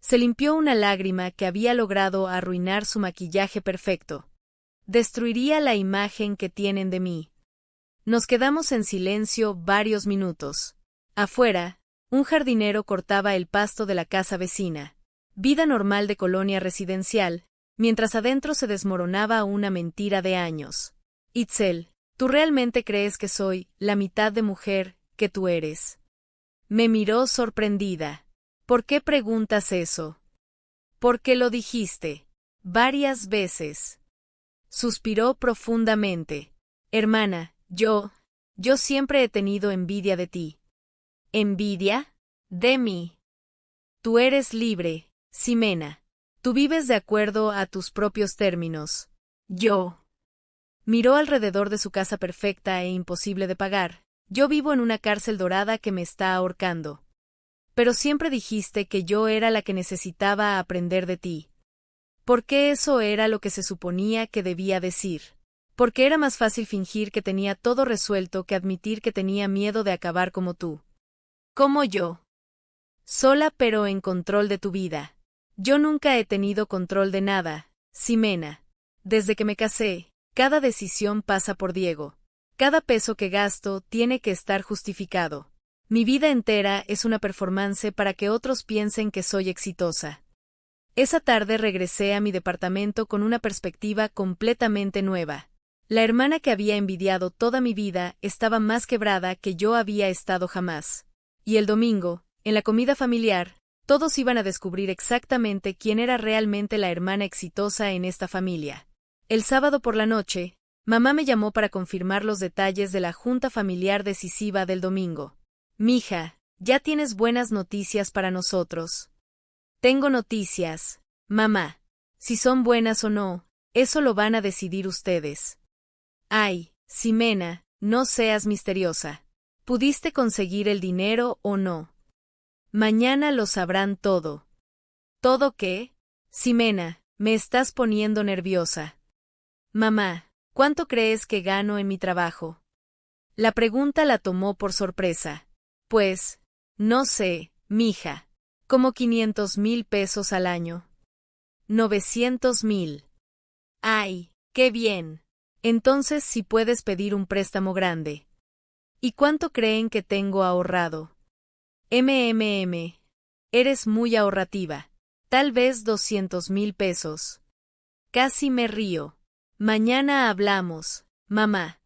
Se limpió una lágrima que había logrado arruinar su maquillaje perfecto. Destruiría la imagen que tienen de mí. Nos quedamos en silencio varios minutos. Afuera, un jardinero cortaba el pasto de la casa vecina. Vida normal de colonia residencial, mientras adentro se desmoronaba una mentira de años. Itzel, ¿tú realmente crees que soy la mitad de mujer que tú eres? Me miró sorprendida. ¿Por qué preguntas eso? Porque lo dijiste. Varias veces. Suspiró profundamente. Hermana, yo siempre he tenido envidia de ti. ¿Envidia? De mí. Tú eres libre, Ximena. Tú vives de acuerdo a tus propios términos. Yo. Miró alrededor de su casa perfecta e imposible de pagar. Yo vivo en una cárcel dorada que me está ahorcando. Pero siempre dijiste que yo era la que necesitaba aprender de ti. ¿Por qué eso era lo que se suponía que debía decir? Porque era más fácil fingir que tenía todo resuelto que admitir que tenía miedo de acabar como tú. Como yo. Sola pero en control de tu vida. Yo nunca he tenido control de nada, Ximena. Desde que me casé, cada decisión pasa por Diego. Cada peso que gasto tiene que estar justificado. Mi vida entera es una performance para que otros piensen que soy exitosa. Esa tarde regresé a mi departamento con una perspectiva completamente nueva. La hermana que había envidiado toda mi vida estaba más quebrada que yo había estado jamás. Y el domingo, en la comida familiar, todos iban a descubrir exactamente quién era realmente la hermana exitosa en esta familia. El sábado por la noche, mamá me llamó para confirmar los detalles de la junta familiar decisiva del domingo. Mija, ya tienes buenas noticias para nosotros. Tengo noticias, mamá. Si son buenas o no, eso lo van a decidir ustedes. Ay, Ximena, no seas misteriosa. ¿Pudiste conseguir el dinero o no? Mañana lo sabrán todo. ¿Todo qué? Ximena, me estás poniendo nerviosa. Mamá, ¿cuánto crees que gano en mi trabajo? La pregunta la tomó por sorpresa. Pues, no sé, mija. Como 500,000 pesos al año. 900,000. Ay, qué bien. Entonces sí puedes pedir un préstamo grande. ¿Y cuánto creen que tengo ahorrado? Eres muy ahorrativa. Tal vez 200,000 pesos. Casi me río. Mañana hablamos, mamá.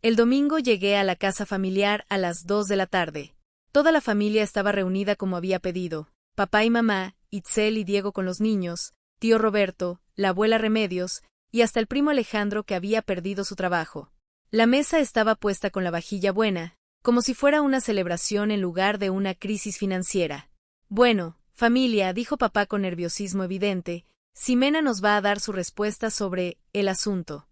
El domingo llegué a la casa familiar a las 2 de la tarde. Toda la familia estaba reunida como había pedido. Papá y mamá, Itzel y Diego con los niños, tío Roberto, la abuela Remedios, y hasta el primo Alejandro que había perdido su trabajo. La mesa estaba puesta con la vajilla buena, como si fuera una celebración en lugar de una crisis financiera. Bueno, familia, dijo papá con nerviosismo evidente, Ximena nos va a dar su respuesta sobre el asunto.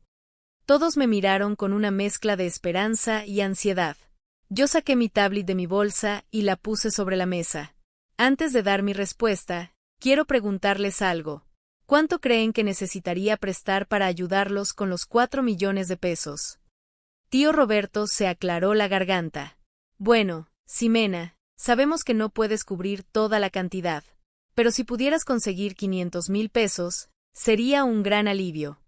Todos me miraron con una mezcla de esperanza y ansiedad. Yo saqué mi tablet de mi bolsa y la puse sobre la mesa. Antes de dar mi respuesta, quiero preguntarles algo. ¿Cuánto creen que necesitaría prestar para ayudarlos con los 4 millones de pesos? Tío Roberto se aclaró la garganta. Bueno, Ximena, sabemos que no puedes cubrir toda la cantidad. pero si pudieras conseguir 500,000 pesos, sería un gran alivio.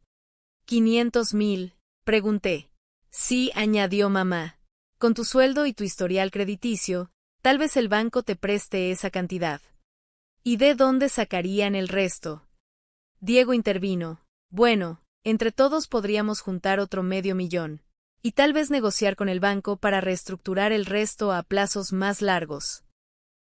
¿500,000? Pregunté. Sí, añadió mamá. Con tu sueldo y tu historial crediticio, tal vez el banco te preste esa cantidad. ¿Y de dónde sacarían el resto? Diego intervino. Bueno, entre todos podríamos juntar otro $500,000. Y tal vez negociar con el banco para reestructurar el resto a plazos más largos.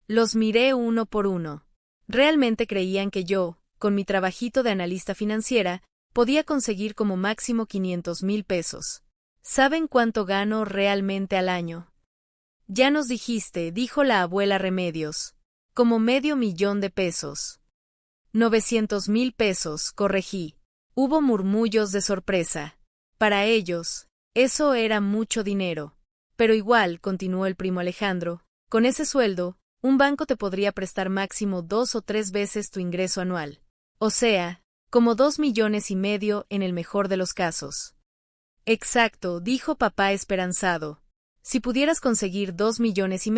Los miré uno por uno. Realmente creían que yo, con mi trabajito de analista financiera, podía conseguir como máximo 500,000 pesos. ¿Saben cuánto gano realmente al año? Ya nos dijiste, dijo la abuela Remedios. Como $500,000 de pesos. 900,000 pesos, corregí. Hubo murmullos de sorpresa. Para ellos, eso era mucho dinero. Pero igual, continuó el primo Alejandro, con ese sueldo, un banco te podría prestar máximo 2 o 3 veces tu ingreso anual. O sea, como 2,5 millones en el mejor de los casos. Exacto, dijo papá esperanzado. Si pudieras conseguir 2,5 millones,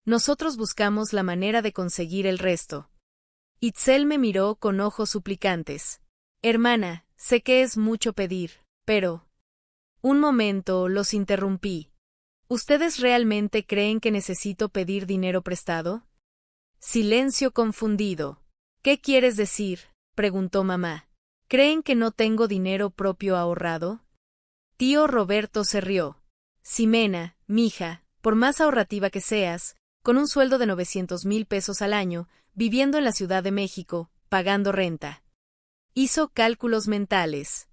nosotros buscamos la manera de conseguir el resto. Itzel me miró con ojos suplicantes. Hermana, sé que es mucho pedir, pero... Un momento, los interrumpí. ¿Ustedes realmente creen que necesito pedir dinero prestado? Silencio confundido. ¿Qué quieres decir?, preguntó mamá. ¿Creen que no tengo dinero propio ahorrado? Tío Roberto se rió. Ximena, mija, por más ahorrativa que seas, con un sueldo de 900,000 pesos al año, viviendo en la Ciudad de México, pagando renta. Hizo cálculos mentales.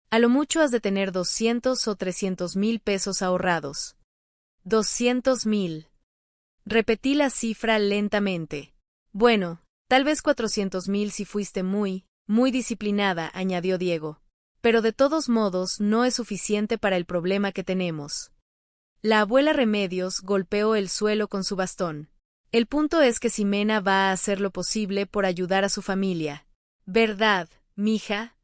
A lo mucho has de tener 200 o 300,000 pesos ahorrados. 200,000. Repetí la cifra lentamente. Bueno, tal vez 400,000 si fuiste muy disciplinada, añadió Diego. Pero de todos modos no es suficiente para el problema que tenemos. La abuela Remedios golpeó el suelo con su bastón. El punto es que Ximena va a hacer lo posible por ayudar a su familia. ¿Verdad, mija?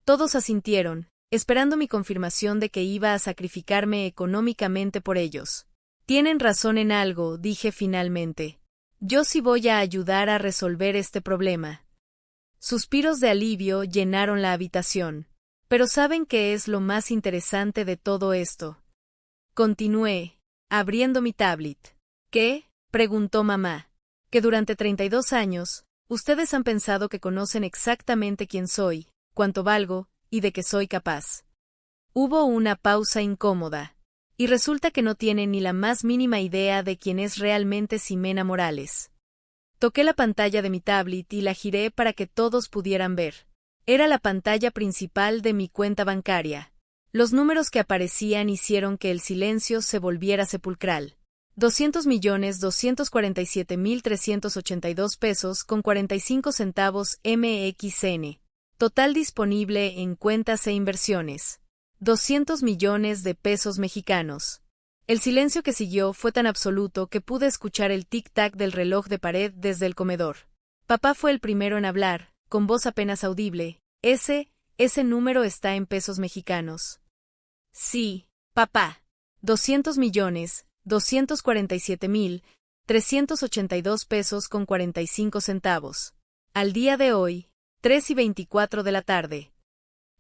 Todos asintieron, esperando mi confirmación de que iba a sacrificarme económicamente por ellos. Tienen razón en algo, dije finalmente. Yo sí voy a ayudar a resolver este problema. Suspiros de alivio llenaron la habitación. Pero ¿saben qué es lo más interesante de todo esto? Continué, abriendo mi tablet. ¿Qué?, preguntó mamá. Que durante 32 años, ustedes han pensado que conocen exactamente quién soy, cuánto valgo, y de qué soy capaz. Hubo una pausa incómoda. Y resulta que no tienen ni la más mínima idea de quién es realmente Ximena Morales. Toqué la pantalla de mi tablet y la giré para que todos pudieran ver. Era la pantalla principal de mi cuenta bancaria. Los números que aparecían hicieron que el silencio se volviera sepulcral. 200,247,382 pesos con 45 centavos MXN. Total disponible en cuentas e inversiones. 200 millones de pesos mexicanos. El silencio que siguió fue tan absoluto que pude escuchar el tic-tac del reloj de pared desde el comedor. Papá fue el primero en hablar, con voz apenas audible. Ese número está en pesos mexicanos. Sí, papá. 200 millones, 247,382 pesos con 45 centavos. Al día de hoy, 3:24 de la tarde.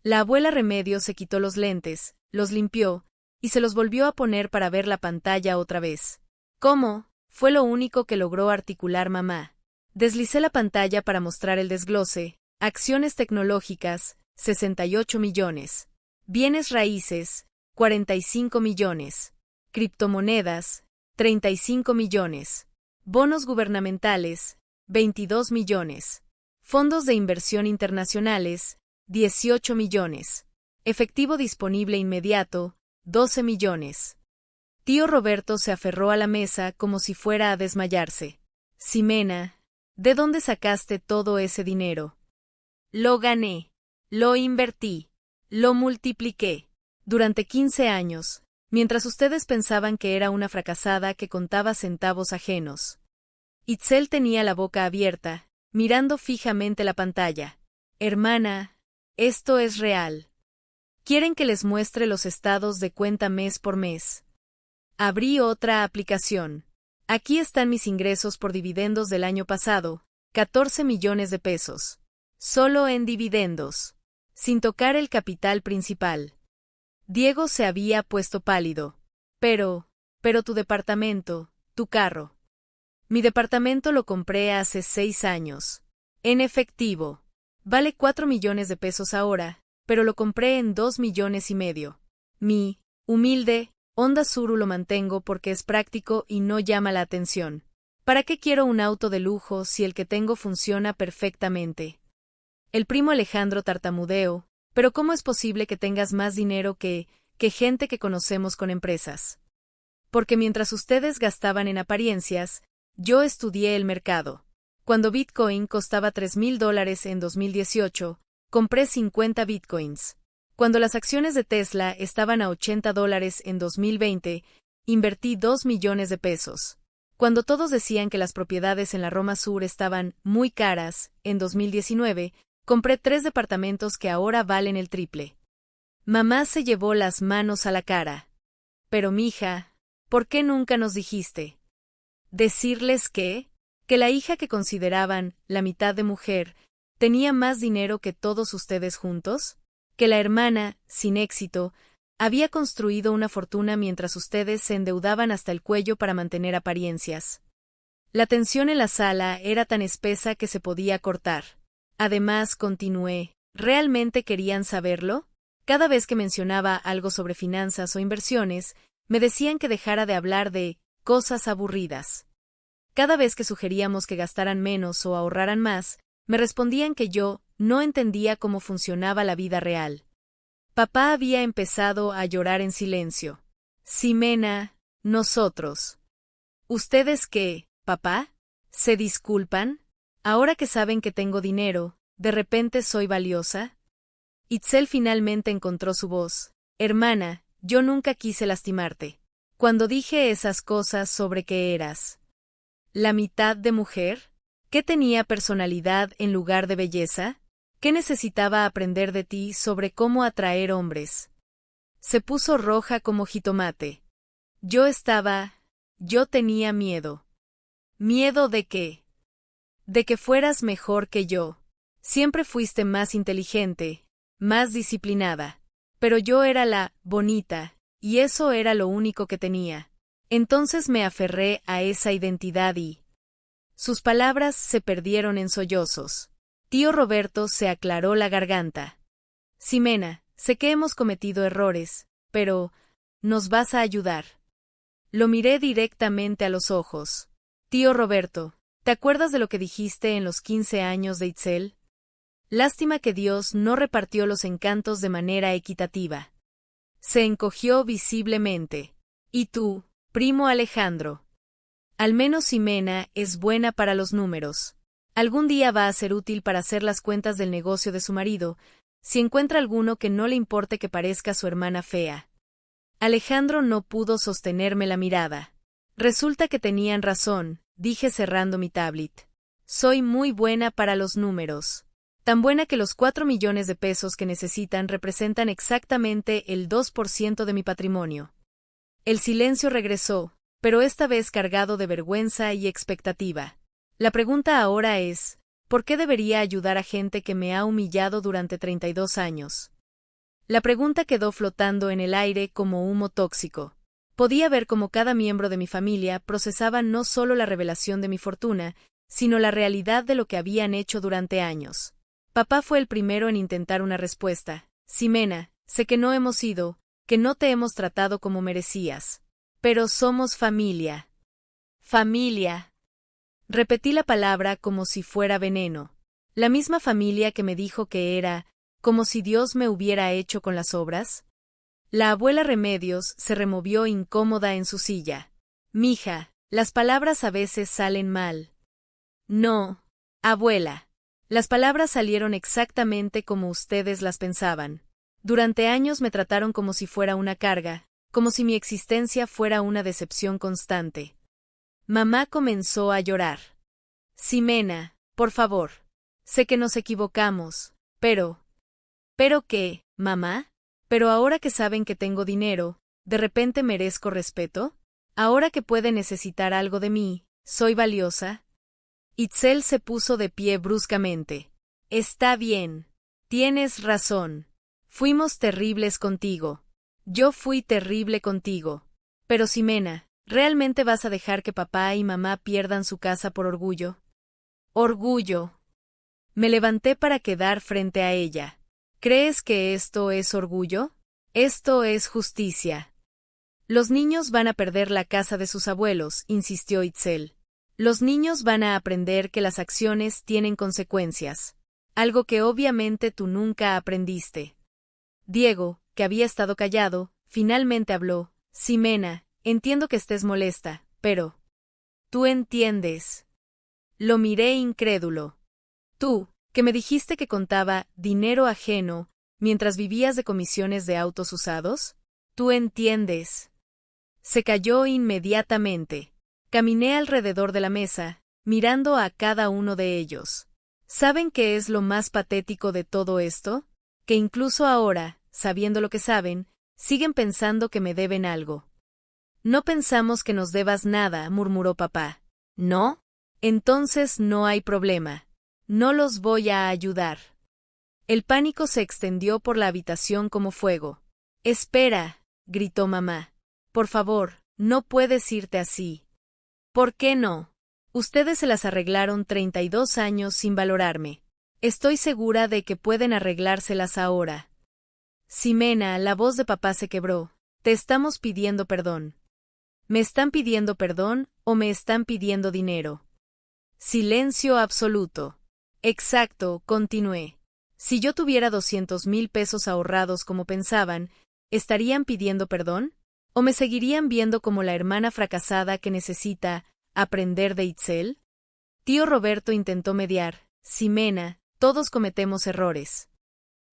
La abuela Remedios se quitó los lentes, los limpió, y se los volvió a poner para ver la pantalla otra vez. ¿Cómo? Fue lo único que logró articular mamá. Deslicé la pantalla para mostrar el desglose. Acciones tecnológicas, 68 millones. Bienes raíces, 45 millones. Criptomonedas, 35 millones. Bonos gubernamentales, 22 millones. Fondos de inversión internacionales, 18 millones. Efectivo disponible inmediato, 12 millones. Tío Roberto se aferró a la mesa como si fuera a desmayarse. Ximena, ¿de dónde sacaste todo ese dinero? Lo gané. Lo invertí. Lo multipliqué. Durante 15 años, mientras ustedes pensaban que era una fracasada que contaba centavos ajenos. Itzel tenía la boca abierta, mirando fijamente la pantalla. Hermana, esto es real. ¿Quieren que les muestre los estados de cuenta mes por mes? Abrí otra aplicación. Aquí están mis ingresos por dividendos del año pasado, 14 millones de pesos. Solo en dividendos. Sin tocar el capital principal. Diego se había puesto pálido. Pero tu departamento, tu carro. Mi departamento lo compré hace 6 años. En efectivo. Vale 4 millones de pesos ahora, pero lo compré en 2,5 millones. Mi humilde Honda Suru lo mantengo porque es práctico y no llama la atención. ¿Para qué quiero un auto de lujo si el que tengo funciona perfectamente? El primo Alejandro tartamudeó, pero ¿cómo es posible que tengas más dinero que gente que conocemos con empresas? Porque mientras ustedes gastaban en apariencias, yo estudié el mercado. Cuando Bitcoin costaba $3,000 en 2018, compré 50 Bitcoins. Cuando las acciones de Tesla estaban a $80 en 2020, invertí 2 millones de pesos. Cuando todos decían que las propiedades en la Roma Sur estaban muy caras, en 2019, compré 3 departamentos que ahora valen el triple. Mamá se llevó las manos a la cara. Pero mija, ¿por qué nunca nos dijiste? ¿Decirles qué? Que la hija que consideraban la mitad de mujer tenía más dinero que todos ustedes juntos, que la hermana, sin éxito, había construido una fortuna mientras ustedes se endeudaban hasta el cuello para mantener apariencias. La tensión en la sala era tan espesa que se podía cortar. Además, continué, ¿realmente querían saberlo? Cada vez que mencionaba algo sobre finanzas o inversiones, me decían que dejara de hablar de cosas aburridas. Cada vez que sugeríamos que gastaran menos o ahorraran más, me respondían que yo no entendía cómo funcionaba la vida real. Papá había empezado a llorar en silencio. Ximena, nosotros. ¿Ustedes qué, papá? ¿Se disculpan? Ahora que saben que tengo dinero, ¿de repente soy valiosa? Itzel finalmente encontró su voz. Hermana, yo nunca quise lastimarte. Cuando dije esas cosas sobre que eras la mitad de mujer, ¿qué tenía personalidad en lugar de belleza? ¿Qué necesitaba aprender de ti sobre cómo atraer hombres? Se puso roja como jitomate. Yo tenía miedo. ¿Miedo de qué? De que fueras mejor que yo. Siempre fuiste más inteligente, más disciplinada. Pero yo era la bonita, y eso era lo único que tenía. Entonces me aferré a esa identidad y... Sus palabras se perdieron en sollozos. Tío Roberto se aclaró la garganta. Ximena, sé que hemos cometido errores, pero... ¿nos vas a ayudar? Lo miré directamente a los ojos. Tío Roberto, ¿te acuerdas de lo que dijiste en los 15 años de Itzel? Lástima que Dios no repartió los encantos de manera equitativa. Se encogió visiblemente. ¿Y tú, primo Alejandro? Al menos Ximena es buena para los números. Algún día va a ser útil para hacer las cuentas del negocio de su marido, si encuentra alguno que no le importe que parezca su hermana fea. Alejandro no pudo sostenerme la mirada. Resulta que tenían razón, dije cerrando mi tablet. Soy muy buena para los números. Tan buena que los 4 millones de pesos que necesitan representan exactamente el 2% de mi patrimonio. El silencio regresó, pero esta vez cargado de vergüenza y expectativa. La pregunta ahora es, ¿por qué debería ayudar a gente que me ha humillado durante 32 años? La pregunta quedó flotando en el aire como humo tóxico. Podía ver cómo cada miembro de mi familia procesaba no solo la revelación de mi fortuna, sino la realidad de lo que habían hecho durante años. Papá fue el primero en intentar una respuesta. Ximena, sé que no hemos ido, que no te hemos tratado como merecías. Pero somos familia. Familia. Repetí la palabra como si fuera veneno. La misma familia que me dijo que era, como si Dios me hubiera hecho con las obras. La abuela Remedios se removió incómoda en su silla. Mija, las palabras a veces salen mal. No, abuela. Las palabras salieron exactamente como ustedes las pensaban. Durante años me trataron como si fuera una carga, como si mi existencia fuera una decepción constante. Mamá comenzó a llorar. Ximena, por favor. Sé que nos equivocamos, pero... ¿Pero qué, mamá? ¿Pero ahora que saben que tengo dinero, de repente merezco respeto? ¿Ahora que puede necesitar algo de mí, soy valiosa? Itzel se puso de pie bruscamente. Está bien. Tienes razón. Fuimos terribles contigo. Yo fui terrible contigo. Pero Ximena, ¿realmente vas a dejar que papá y mamá pierdan su casa por orgullo? Orgullo. Me levanté para quedar frente a ella. ¿Crees que esto es orgullo? Esto es justicia. Los niños van a perder la casa de sus abuelos, insistió Itzel. Los niños van a aprender que las acciones tienen consecuencias. Algo que obviamente tú nunca aprendiste. Diego, que había estado callado, finalmente habló. Ximena, entiendo que estés molesta, pero... ¿Tú entiendes? Lo miré incrédulo. Tú, que me dijiste que contaba dinero ajeno mientras vivías de comisiones de autos usados, ¿tú entiendes? Se calló inmediatamente. Caminé alrededor de la mesa, mirando a cada uno de ellos. ¿Saben qué es lo más patético de todo esto? Que incluso ahora, sabiendo lo que saben, siguen pensando que me deben algo. No pensamos que nos debas nada, murmuró papá. ¿No? Entonces no hay problema. No los voy a ayudar. El pánico se extendió por la habitación como fuego. Espera, gritó mamá. Por favor, no puedes irte así. ¿Por qué no? Ustedes se las arreglaron 32 años sin valorarme. Estoy segura de que pueden arreglárselas ahora. Ximena, la voz de papá se quebró. Te estamos pidiendo perdón. ¿Me están pidiendo perdón o me están pidiendo dinero? Silencio absoluto. Exacto, continué. Si yo tuviera 200,000 pesos ahorrados como pensaban, ¿estarían pidiendo perdón? ¿O me seguirían viendo como la hermana fracasada que necesita aprender de Itzel? Tío Roberto intentó mediar. Ximena, todos cometemos errores.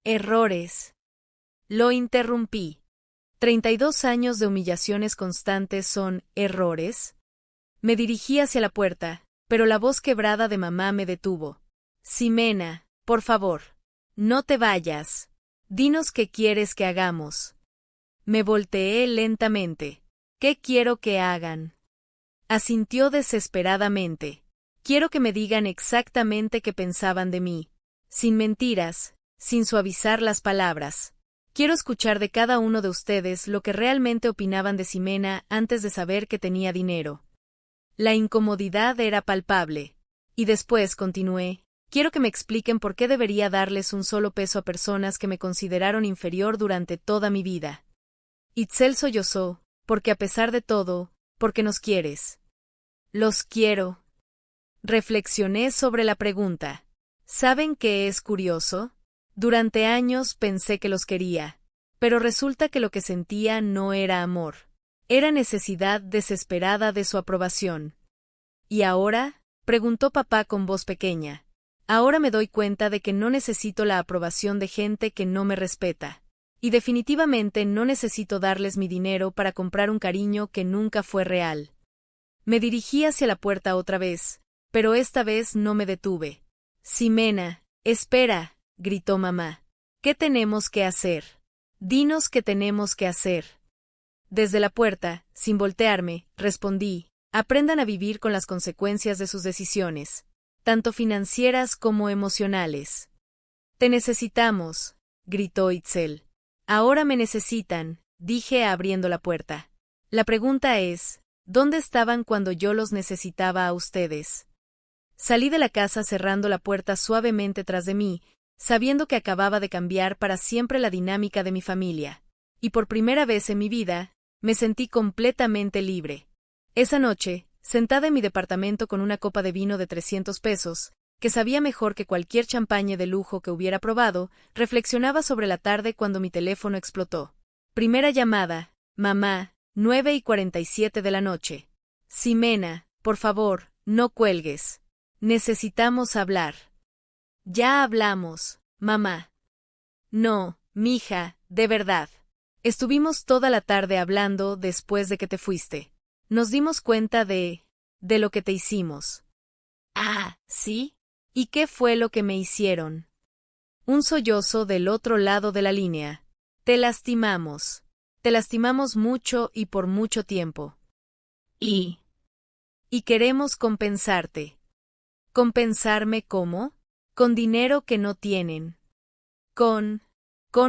Errores. Lo interrumpí. 32 años de humillaciones constantes son errores. Me dirigí hacia la puerta, pero la voz quebrada de mamá me detuvo. Ximena, por favor, no te vayas. Dinos qué quieres que hagamos. Me volteé lentamente. ¿Qué quiero que hagan? Asintió desesperadamente. Quiero que me digan exactamente qué pensaban de mí. Sin mentiras, sin suavizar las palabras. Quiero escuchar de cada uno de ustedes lo que realmente opinaban de Ximena antes de saber que tenía dinero. La incomodidad era palpable. Y después continué. Quiero que me expliquen por qué debería darles un solo peso a personas que me consideraron inferior durante toda mi vida. Itzel sollozó, porque a pesar de todo, porque nos quieres. Los quiero. Reflexioné sobre la pregunta. ¿Saben qué es curioso? Durante años pensé que los quería, pero resulta que lo que sentía no era amor. Era necesidad desesperada de su aprobación. ¿Y ahora? Preguntó papá con voz pequeña. Ahora me doy cuenta de que no necesito la aprobación de gente que no me respeta. Y definitivamente no necesito darles mi dinero para comprar un cariño que nunca fue real. Me dirigí hacia la puerta otra vez, pero esta vez no me detuve. Ximena, espera, gritó mamá. ¿Qué tenemos que hacer? Dinos qué tenemos que hacer. Desde la puerta, sin voltearme, respondí, aprendan a vivir con las consecuencias de sus decisiones, tanto financieras como emocionales. Te necesitamos, gritó Itzel. Ahora me necesitan, dije abriendo la puerta. La pregunta es, ¿dónde estaban cuando yo los necesitaba a ustedes? Salí de la casa cerrando la puerta suavemente tras de mí, sabiendo que acababa de cambiar para siempre la dinámica de mi familia. Y por primera vez en mi vida, me sentí completamente libre. Esa noche, sentada en mi departamento con una copa de vino de 300 pesos, que sabía mejor que cualquier champaña de lujo que hubiera probado, reflexionaba sobre la tarde cuando mi teléfono explotó. Primera llamada, mamá, 9:47 de la noche. Ximena, por favor, no cuelgues. Necesitamos hablar. Ya hablamos, mamá. No, mija, de verdad. Estuvimos toda la tarde hablando después de que te fuiste. Nos dimos cuenta de lo que te hicimos. Ah, ¿sí? ¿Y qué fue lo que me hicieron? Un sollozo del otro lado de la línea. Te lastimamos. Te lastimamos mucho y por mucho tiempo. Y queremos compensarte. ¿Compensarme cómo? Con dinero que no tienen. Con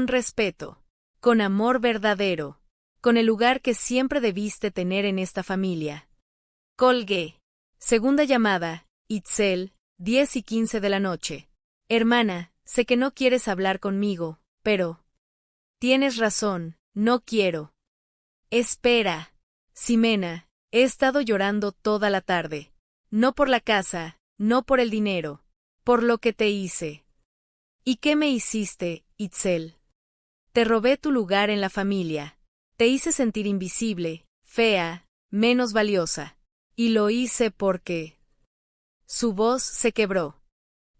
respeto. Con amor verdadero. Con el lugar que siempre debiste tener en esta familia. Colgué. Segunda llamada, Itzel, 10:15 de la noche. Hermana, sé que no quieres hablar conmigo, pero... Tienes razón, no quiero. Espera. Ximena, he estado llorando toda la tarde. No por la casa, no por el dinero, por lo que te hice. ¿Y qué me hiciste, Itzel? Te robé tu lugar en la familia. Te hice sentir invisible, fea, menos valiosa. Y lo hice porque... Su voz se quebró.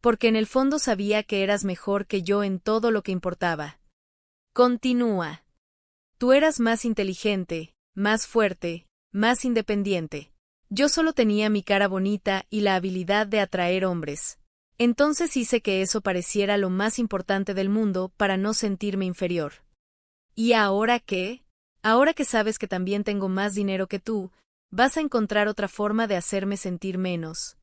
Porque en el fondo sabía que eras mejor que yo en todo lo que importaba. Continúa. Tú eras más inteligente, más fuerte, más independiente. Yo solo tenía mi cara bonita y la habilidad de atraer hombres. Entonces hice que eso pareciera lo más importante del mundo para no sentirme inferior. ¿Y ahora qué? Ahora que sabes que también tengo más dinero que tú, vas a encontrar otra forma de hacerme sentir menos.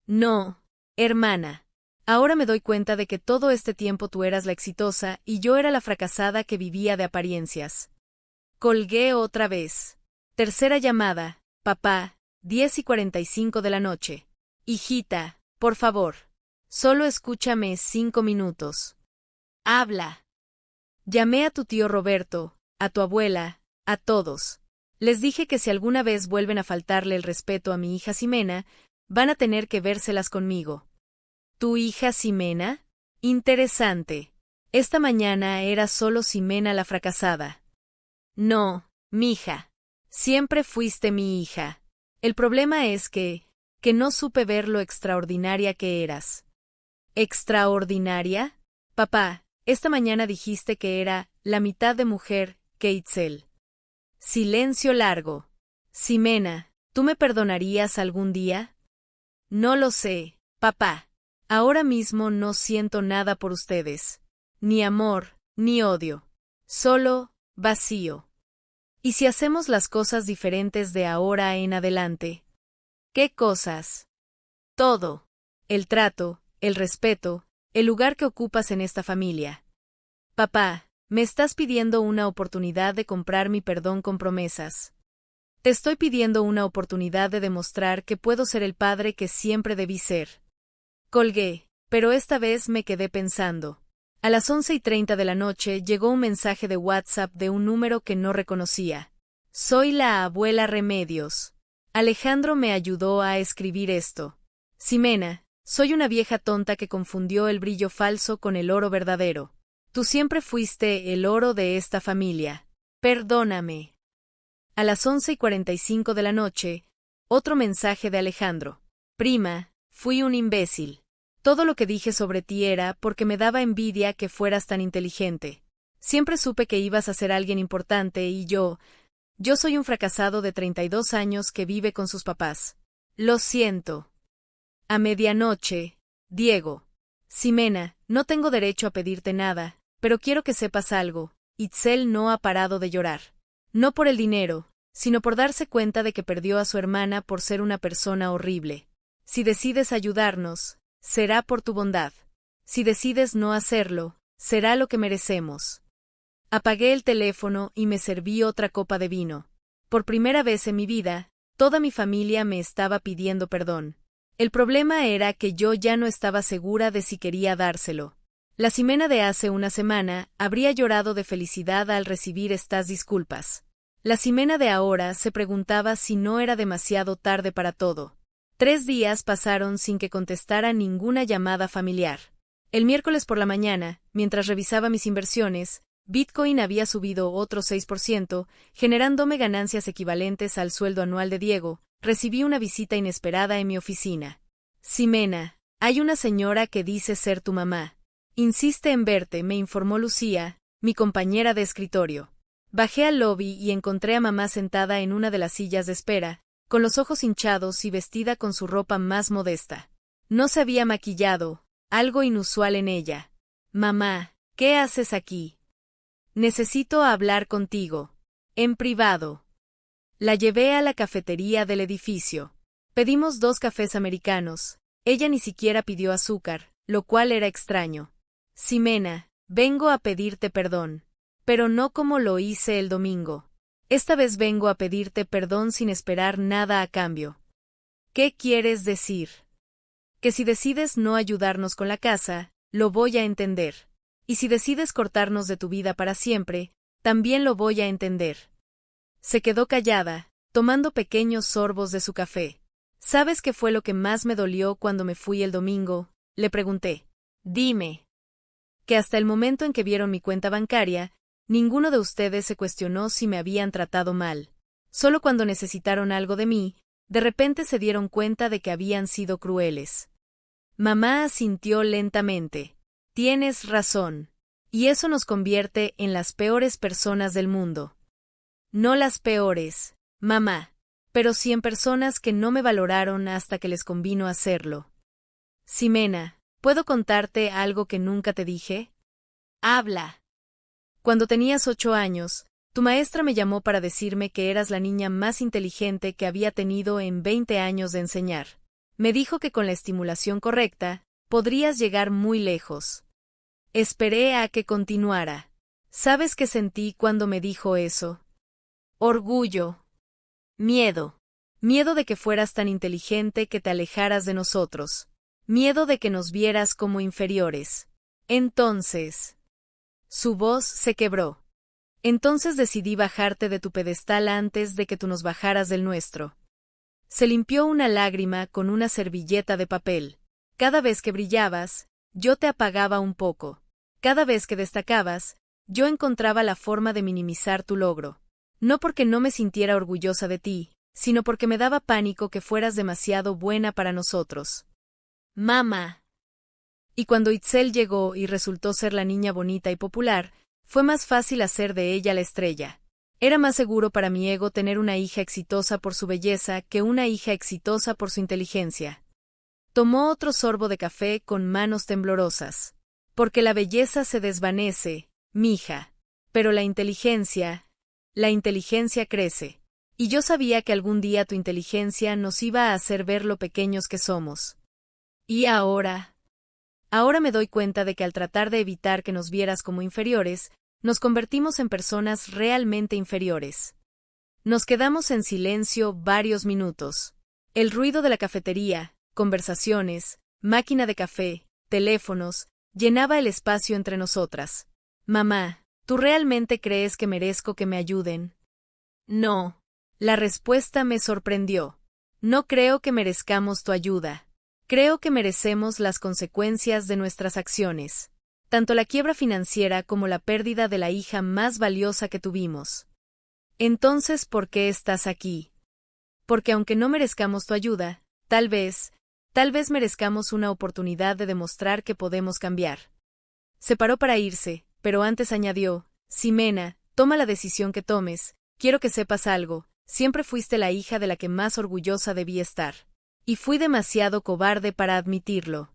No, hermana. Ahora me doy cuenta de que todo este tiempo tú eras la exitosa y yo era la fracasada que vivía de apariencias. Colgué otra vez. Tercera llamada, papá, 10:45 de la noche. Hijita, por favor. Solo escúchame 5 minutos. Habla. Llamé a tu tío Roberto, a tu abuela, a todos. Les dije que si alguna vez vuelven a faltarle el respeto a mi hija Ximena, van a tener que vérselas conmigo. ¿Tu hija Ximena? Interesante. Esta mañana era solo Ximena la fracasada. No, mija. Siempre fuiste mi hija. El problema es que no supe ver lo extraordinaria que eras. ¿Extraordinaria? Papá, esta mañana dijiste que era la mitad de mujer que Itzel. Silencio largo. Ximena, ¿tú me perdonarías algún día? No lo sé, papá. Ahora mismo no siento nada por ustedes. Ni amor, ni odio. Solo vacío. ¿Y si hacemos las cosas diferentes de ahora en adelante? ¿Qué cosas? Todo. El trato, el respeto, el lugar que ocupas en esta familia. Papá, me estás pidiendo una oportunidad de comprar mi perdón con promesas. Te estoy pidiendo una oportunidad de demostrar que puedo ser el padre que siempre debí ser. Colgué, pero esta vez me quedé pensando. A las 11:30 de la noche llegó un mensaje de WhatsApp de un número que no reconocía. Soy la abuela Remedios. Alejandro me ayudó a escribir esto. Ximena, soy una vieja tonta que confundió el brillo falso con el oro verdadero. Tú siempre fuiste el oro de esta familia. Perdóname. A las 11:45 de la noche, otro mensaje de Alejandro. Prima, fui un imbécil. Todo lo que dije sobre ti era porque me daba envidia que fueras tan inteligente. Siempre supe que ibas a ser alguien importante y yo soy un fracasado de 32 años que vive con sus papás. Lo siento. A medianoche, Diego. Ximena, no tengo derecho a pedirte nada, pero quiero que sepas algo. Itzel no ha parado de llorar. No por el dinero, sino por darse cuenta de que perdió a su hermana por ser una persona horrible. Si decides ayudarnos, será por tu bondad. Si decides no hacerlo, será lo que merecemos. Apagué el teléfono y me serví otra copa de vino. Por primera vez en mi vida, toda mi familia me estaba pidiendo perdón. El problema era que yo ya no estaba segura de si quería dárselo. La Ximena de hace una semana habría llorado de felicidad al recibir estas disculpas. La Ximena de ahora se preguntaba si no era demasiado tarde para todo. 3 días pasaron sin que contestara ninguna llamada familiar. El miércoles por la mañana, mientras revisaba mis inversiones, Bitcoin había subido otro 6%, generándome ganancias equivalentes al sueldo anual de Diego. Recibí una visita inesperada en mi oficina. Ximena, hay una señora que dice ser tu mamá. Insiste en verte, me informó Lucía, mi compañera de escritorio. Bajé al lobby y encontré a mamá sentada en una de las sillas de espera, con los ojos hinchados y vestida con su ropa más modesta. No se había maquillado, algo inusual en ella. Mamá, ¿qué haces aquí? Necesito hablar contigo. En privado. La llevé a la cafetería del edificio. Pedimos 2 cafés americanos, Ella ni siquiera pidió azúcar, lo cual era extraño. Ximena, vengo a pedirte perdón. Pero no como lo hice el domingo. Esta vez vengo a pedirte perdón sin esperar nada a cambio. ¿Qué quieres decir? Que si decides no ayudarnos con la casa, lo voy a entender. Y si decides cortarnos de tu vida para siempre, también lo voy a entender. Se quedó callada, tomando pequeños sorbos de su café. ¿Sabes qué fue lo que más me dolió cuando me fui el domingo? Le pregunté. Dime. Que hasta el momento en que vieron mi cuenta bancaria, ninguno de ustedes se cuestionó si me habían tratado mal. Solo cuando necesitaron algo de mí, de repente se dieron cuenta de que habían sido crueles. Mamá asintió lentamente. Tienes razón. Y eso nos convierte en las peores personas del mundo. No las peores, mamá, pero sí en personas que no me valoraron hasta que les convino hacerlo. Ximena, ¿puedo contarte algo que nunca te dije? Habla. Cuando tenías 8 años, tu maestra me llamó para decirme que eras la niña más inteligente que había tenido en 20 años de enseñar. Me dijo que con la estimulación correcta, podrías llegar muy lejos. Esperé a que continuara. ¿Sabes qué sentí cuando me dijo eso? Orgullo. Miedo. Miedo de que fueras tan inteligente que te alejaras de nosotros. Miedo de que nos vieras como inferiores. Entonces... Su voz se quebró. Entonces decidí bajarte de tu pedestal antes de que tú nos bajaras del nuestro. Se limpió una lágrima con una servilleta de papel. Cada vez que brillabas, yo te apagaba un poco. Cada vez que destacabas, yo encontraba la forma de minimizar tu logro. No porque no me sintiera orgullosa de ti, sino porque me daba pánico que fueras demasiado buena para nosotros. Mamá. Y cuando Itzel llegó y resultó ser la niña bonita y popular, fue más fácil hacer de ella la estrella. Era más seguro para mi ego tener una hija exitosa por su belleza que una hija exitosa por su inteligencia. Tomó otro sorbo de café con manos temblorosas. Porque la belleza se desvanece, mija. Pero la inteligencia crece. Y yo sabía que algún día tu inteligencia nos iba a hacer ver lo pequeños que somos. Y ahora me doy cuenta de que al tratar de evitar que nos vieras como inferiores, nos convertimos en personas realmente inferiores. Nos quedamos en silencio varios minutos. El ruido de la cafetería, conversaciones, máquina de café, teléfonos, llenaba el espacio entre nosotras. Mamá, ¿tú realmente crees que merezco que me ayuden? No. La respuesta me sorprendió. No creo que merezcamos tu ayuda. Creo que merecemos las consecuencias de nuestras acciones. Tanto la quiebra financiera como la pérdida de la hija más valiosa que tuvimos. Entonces, ¿por qué estás aquí? Porque aunque no merezcamos tu ayuda, tal vez merezcamos una oportunidad de demostrar que podemos cambiar. Se paró para irse, pero antes añadió, Ximena, toma la decisión que tomes, quiero que sepas algo, siempre fuiste la hija de la que más orgullosa debí estar. Y fui demasiado cobarde para admitirlo.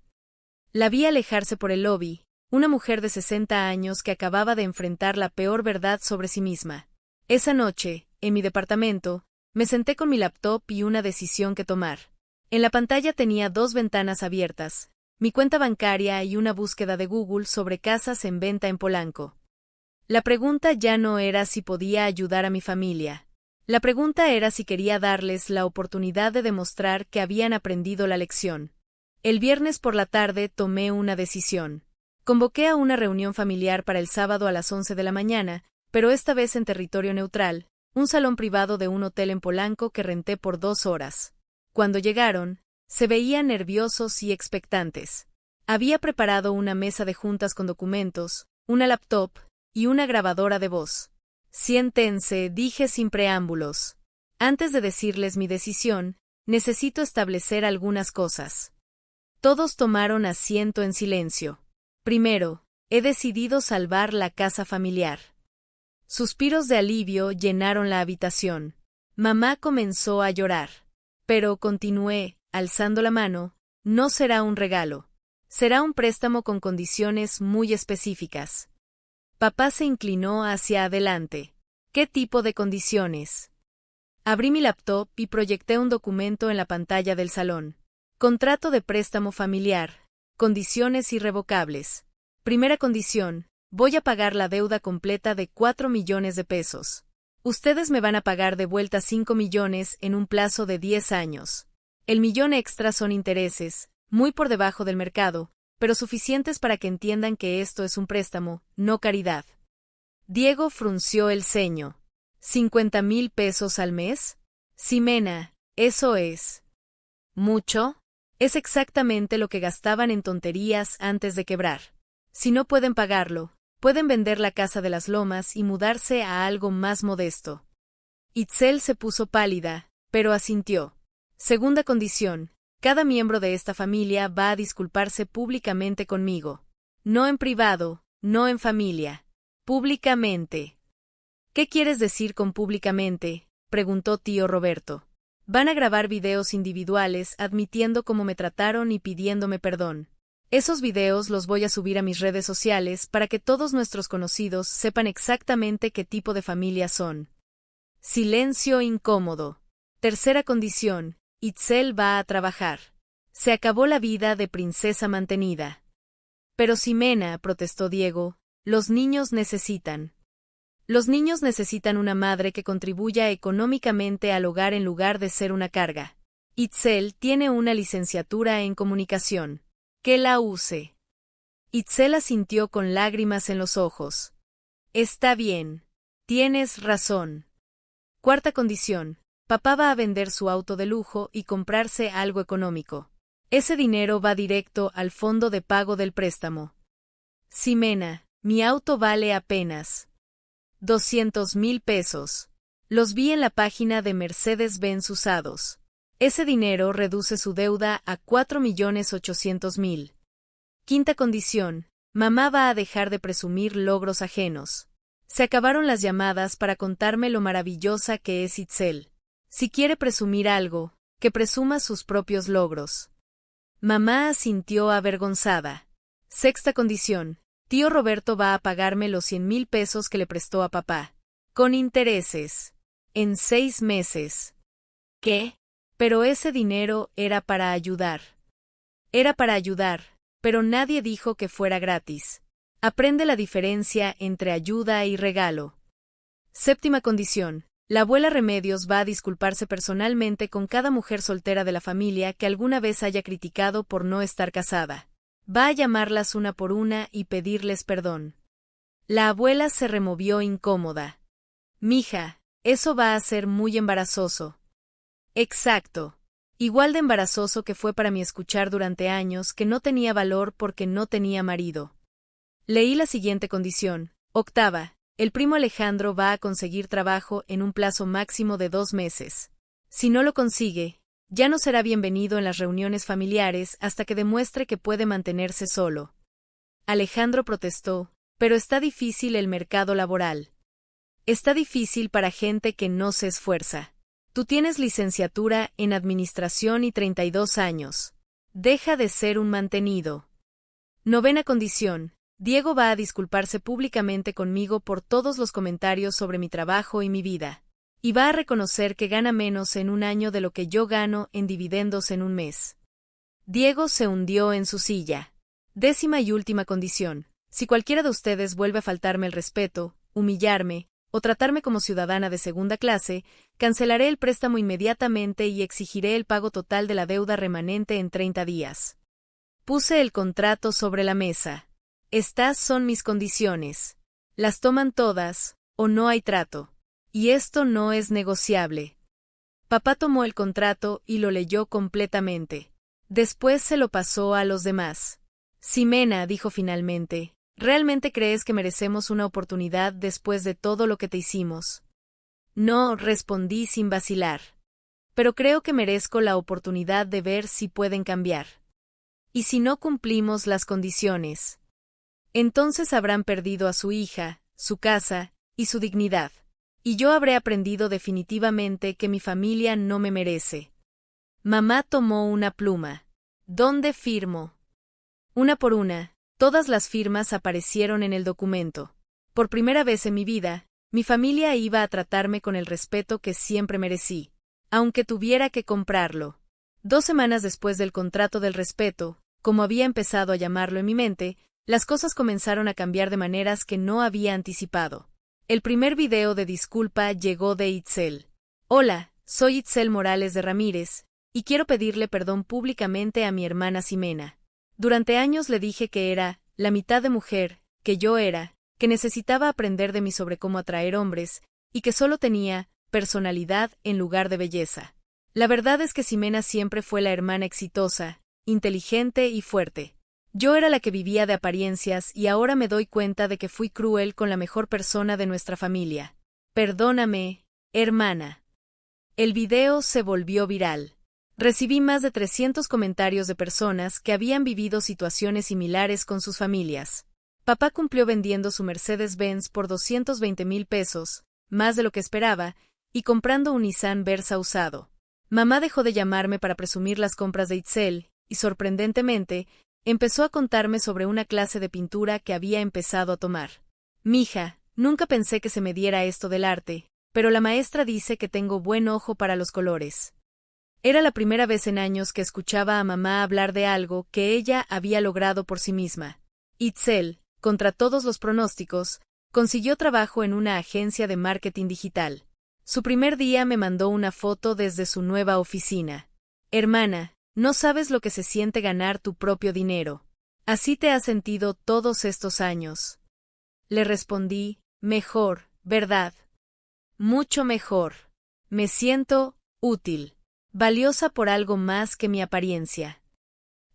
La vi alejarse por el lobby, una mujer de 60 años que acababa de enfrentar la peor verdad sobre sí misma. Esa noche, en mi departamento, me senté con mi laptop y una decisión que tomar. En la pantalla tenía 2 ventanas abiertas, mi cuenta bancaria y una búsqueda de Google sobre casas en venta en Polanco. La pregunta ya no era si podía ayudar a mi familia. La pregunta era si quería darles la oportunidad de demostrar que habían aprendido la lección. El viernes por la tarde tomé una decisión. Convoqué a una reunión familiar para el sábado a las 11 de la mañana, pero esta vez en territorio neutral, un salón privado de un hotel en Polanco que renté por 2 horas. Cuando llegaron, se veían nerviosos y expectantes. Había preparado una mesa de juntas con documentos, una laptop y una grabadora de voz. Siéntense, dije sin preámbulos. Antes de decirles mi decisión, necesito establecer algunas cosas. Todos tomaron asiento en silencio. Primero, he decidido salvar la casa familiar. Suspiros de alivio llenaron la habitación. Mamá comenzó a llorar. Pero continué, alzando la mano, no será un regalo. Será un préstamo con condiciones muy específicas. Papá se inclinó hacia adelante. ¿Qué tipo de condiciones? Abrí mi laptop y proyecté un documento en la pantalla del salón. Contrato de préstamo familiar. Condiciones irrevocables. Primera condición. Voy a pagar la deuda completa de 4 millones de pesos. Ustedes me van a pagar de vuelta 5 millones en un plazo de 10 años. El millón extra son intereses, muy por debajo del mercado, pero suficientes para que entiendan que esto es un préstamo, no caridad. Diego frunció el ceño. ¿50,000 pesos al mes? Ximena, ¿eso es mucho? Es exactamente lo que gastaban en tonterías antes de quebrar. Si no pueden pagarlo, pueden vender la casa de las Lomas y mudarse a algo más modesto. Itzel se puso pálida, pero asintió. Segunda condición. Cada miembro de esta familia va a disculparse públicamente conmigo. No en privado, no en familia. Públicamente. ¿Qué quieres decir con públicamente?, preguntó tío Roberto. Van a grabar videos individuales admitiendo cómo me trataron y pidiéndome perdón. Esos videos los voy a subir a mis redes sociales para que todos nuestros conocidos sepan exactamente qué tipo de familia son. Silencio incómodo. Tercera condición. Itzel va a trabajar. Se acabó la vida de princesa mantenida. Pero Ximena, protestó Diego, los niños necesitan. Los niños necesitan una madre que contribuya económicamente al hogar en lugar de ser una carga. Itzel tiene una licenciatura en comunicación. Que la use. Itzel asintió con lágrimas en los ojos. Está bien. Tienes razón. Cuarta condición. Papá va a vender su auto de lujo y comprarse algo económico. Ese dinero va directo al fondo de pago del préstamo. Ximena, mi auto vale apenas 200,000 pesos. Los vi en la página de Mercedes-Benz usados. Ese dinero reduce su deuda a 4,800,000. Quinta condición. Mamá va a dejar de presumir logros ajenos. Se acabaron las llamadas para contarme lo maravillosa que es Itzel. Si quiere presumir algo, que presuma sus propios logros. Mamá asintió avergonzada. Sexta condición. Tío Roberto va a pagarme los 100,000 pesos que le prestó a papá. Con intereses. En 6 meses. ¿Qué? Pero ese dinero era para ayudar. Era para ayudar, pero nadie dijo que fuera gratis. Aprende la diferencia entre ayuda y regalo. Séptima condición. La abuela Remedios va a disculparse personalmente con cada mujer soltera de la familia que alguna vez haya criticado por no estar casada. Va a llamarlas una por una y pedirles perdón. La abuela se removió incómoda. Mija, eso va a ser muy embarazoso. Exacto. Igual de embarazoso que fue para mí escuchar durante años que no tenía valor porque no tenía marido. Leí la siguiente condición. Octava. El primo Alejandro va a conseguir trabajo en un plazo máximo de 2 meses. Si no lo consigue, ya no será bienvenido en las reuniones familiares hasta que demuestre que puede mantenerse solo. Alejandro protestó, pero está difícil el mercado laboral. Está difícil para gente que no se esfuerza. Tú tienes licenciatura en administración y 32 años. Deja de ser un mantenido. Novena condición. Diego va a disculparse públicamente conmigo por todos los comentarios sobre mi trabajo y mi vida. Y va a reconocer que gana menos en un año de lo que yo gano en dividendos en un mes. Diego se hundió en su silla. Décima y última condición. Si cualquiera de ustedes vuelve a faltarme el respeto, humillarme, o tratarme como ciudadana de segunda clase, cancelaré el préstamo inmediatamente y exigiré el pago total de la deuda remanente en 30 días. Puse el contrato sobre la mesa. Estas son mis condiciones. Las toman todas, o no hay trato. Y esto no es negociable. Papá tomó el contrato y lo leyó completamente. Después se lo pasó a los demás. Ximena, dijo finalmente, ¿realmente crees que merecemos una oportunidad después de todo lo que te hicimos? No, respondí sin vacilar. Pero creo que merezco la oportunidad de ver si pueden cambiar. ¿Y si no cumplimos las condiciones? Entonces habrán perdido a su hija, su casa y su dignidad. Y yo habré aprendido definitivamente que mi familia no me merece. Mamá tomó una pluma. ¿Dónde firmo? Una por una, todas las firmas aparecieron en el documento. Por primera vez en mi vida, mi familia iba a tratarme con el respeto que siempre merecí, aunque tuviera que comprarlo. 2 semanas después del contrato del respeto, como había empezado a llamarlo en mi mente, las cosas comenzaron a cambiar de maneras que no había anticipado. El primer video de disculpa llegó de Itzel. Hola, soy Itzel Morales de Ramírez, y quiero pedirle perdón públicamente a mi hermana Ximena. Durante años le dije que era la mitad de mujer, que yo era, que necesitaba aprender de mí sobre cómo atraer hombres, y que solo tenía personalidad en lugar de belleza. La verdad es que Ximena siempre fue la hermana exitosa, inteligente y fuerte. Yo era la que vivía de apariencias y ahora me doy cuenta de que fui cruel con la mejor persona de nuestra familia. Perdóname, hermana. El video se volvió viral. Recibí más de 300 comentarios de personas que habían vivido situaciones similares con sus familias. Papá cumplió vendiendo su Mercedes-Benz por 220,000 pesos, más de lo que esperaba, y comprando un Nissan Versa usado. Mamá dejó de llamarme para presumir las compras de Itzel, y sorprendentemente, empezó a contarme sobre una clase de pintura que había empezado a tomar. Mija, nunca pensé que se me diera esto del arte, pero la maestra dice que tengo buen ojo para los colores. Era la primera vez en años que escuchaba a mamá hablar de algo que ella había logrado por sí misma. Itzel, contra todos los pronósticos, consiguió trabajo en una agencia de marketing digital. Su primer día me mandó una foto desde su nueva oficina. Hermana, no sabes lo que se siente ganar tu propio dinero. ¿Así te has sentido todos estos años? Le respondí, mejor, ¿verdad? Mucho mejor. Me siento útil, valiosa por algo más que mi apariencia.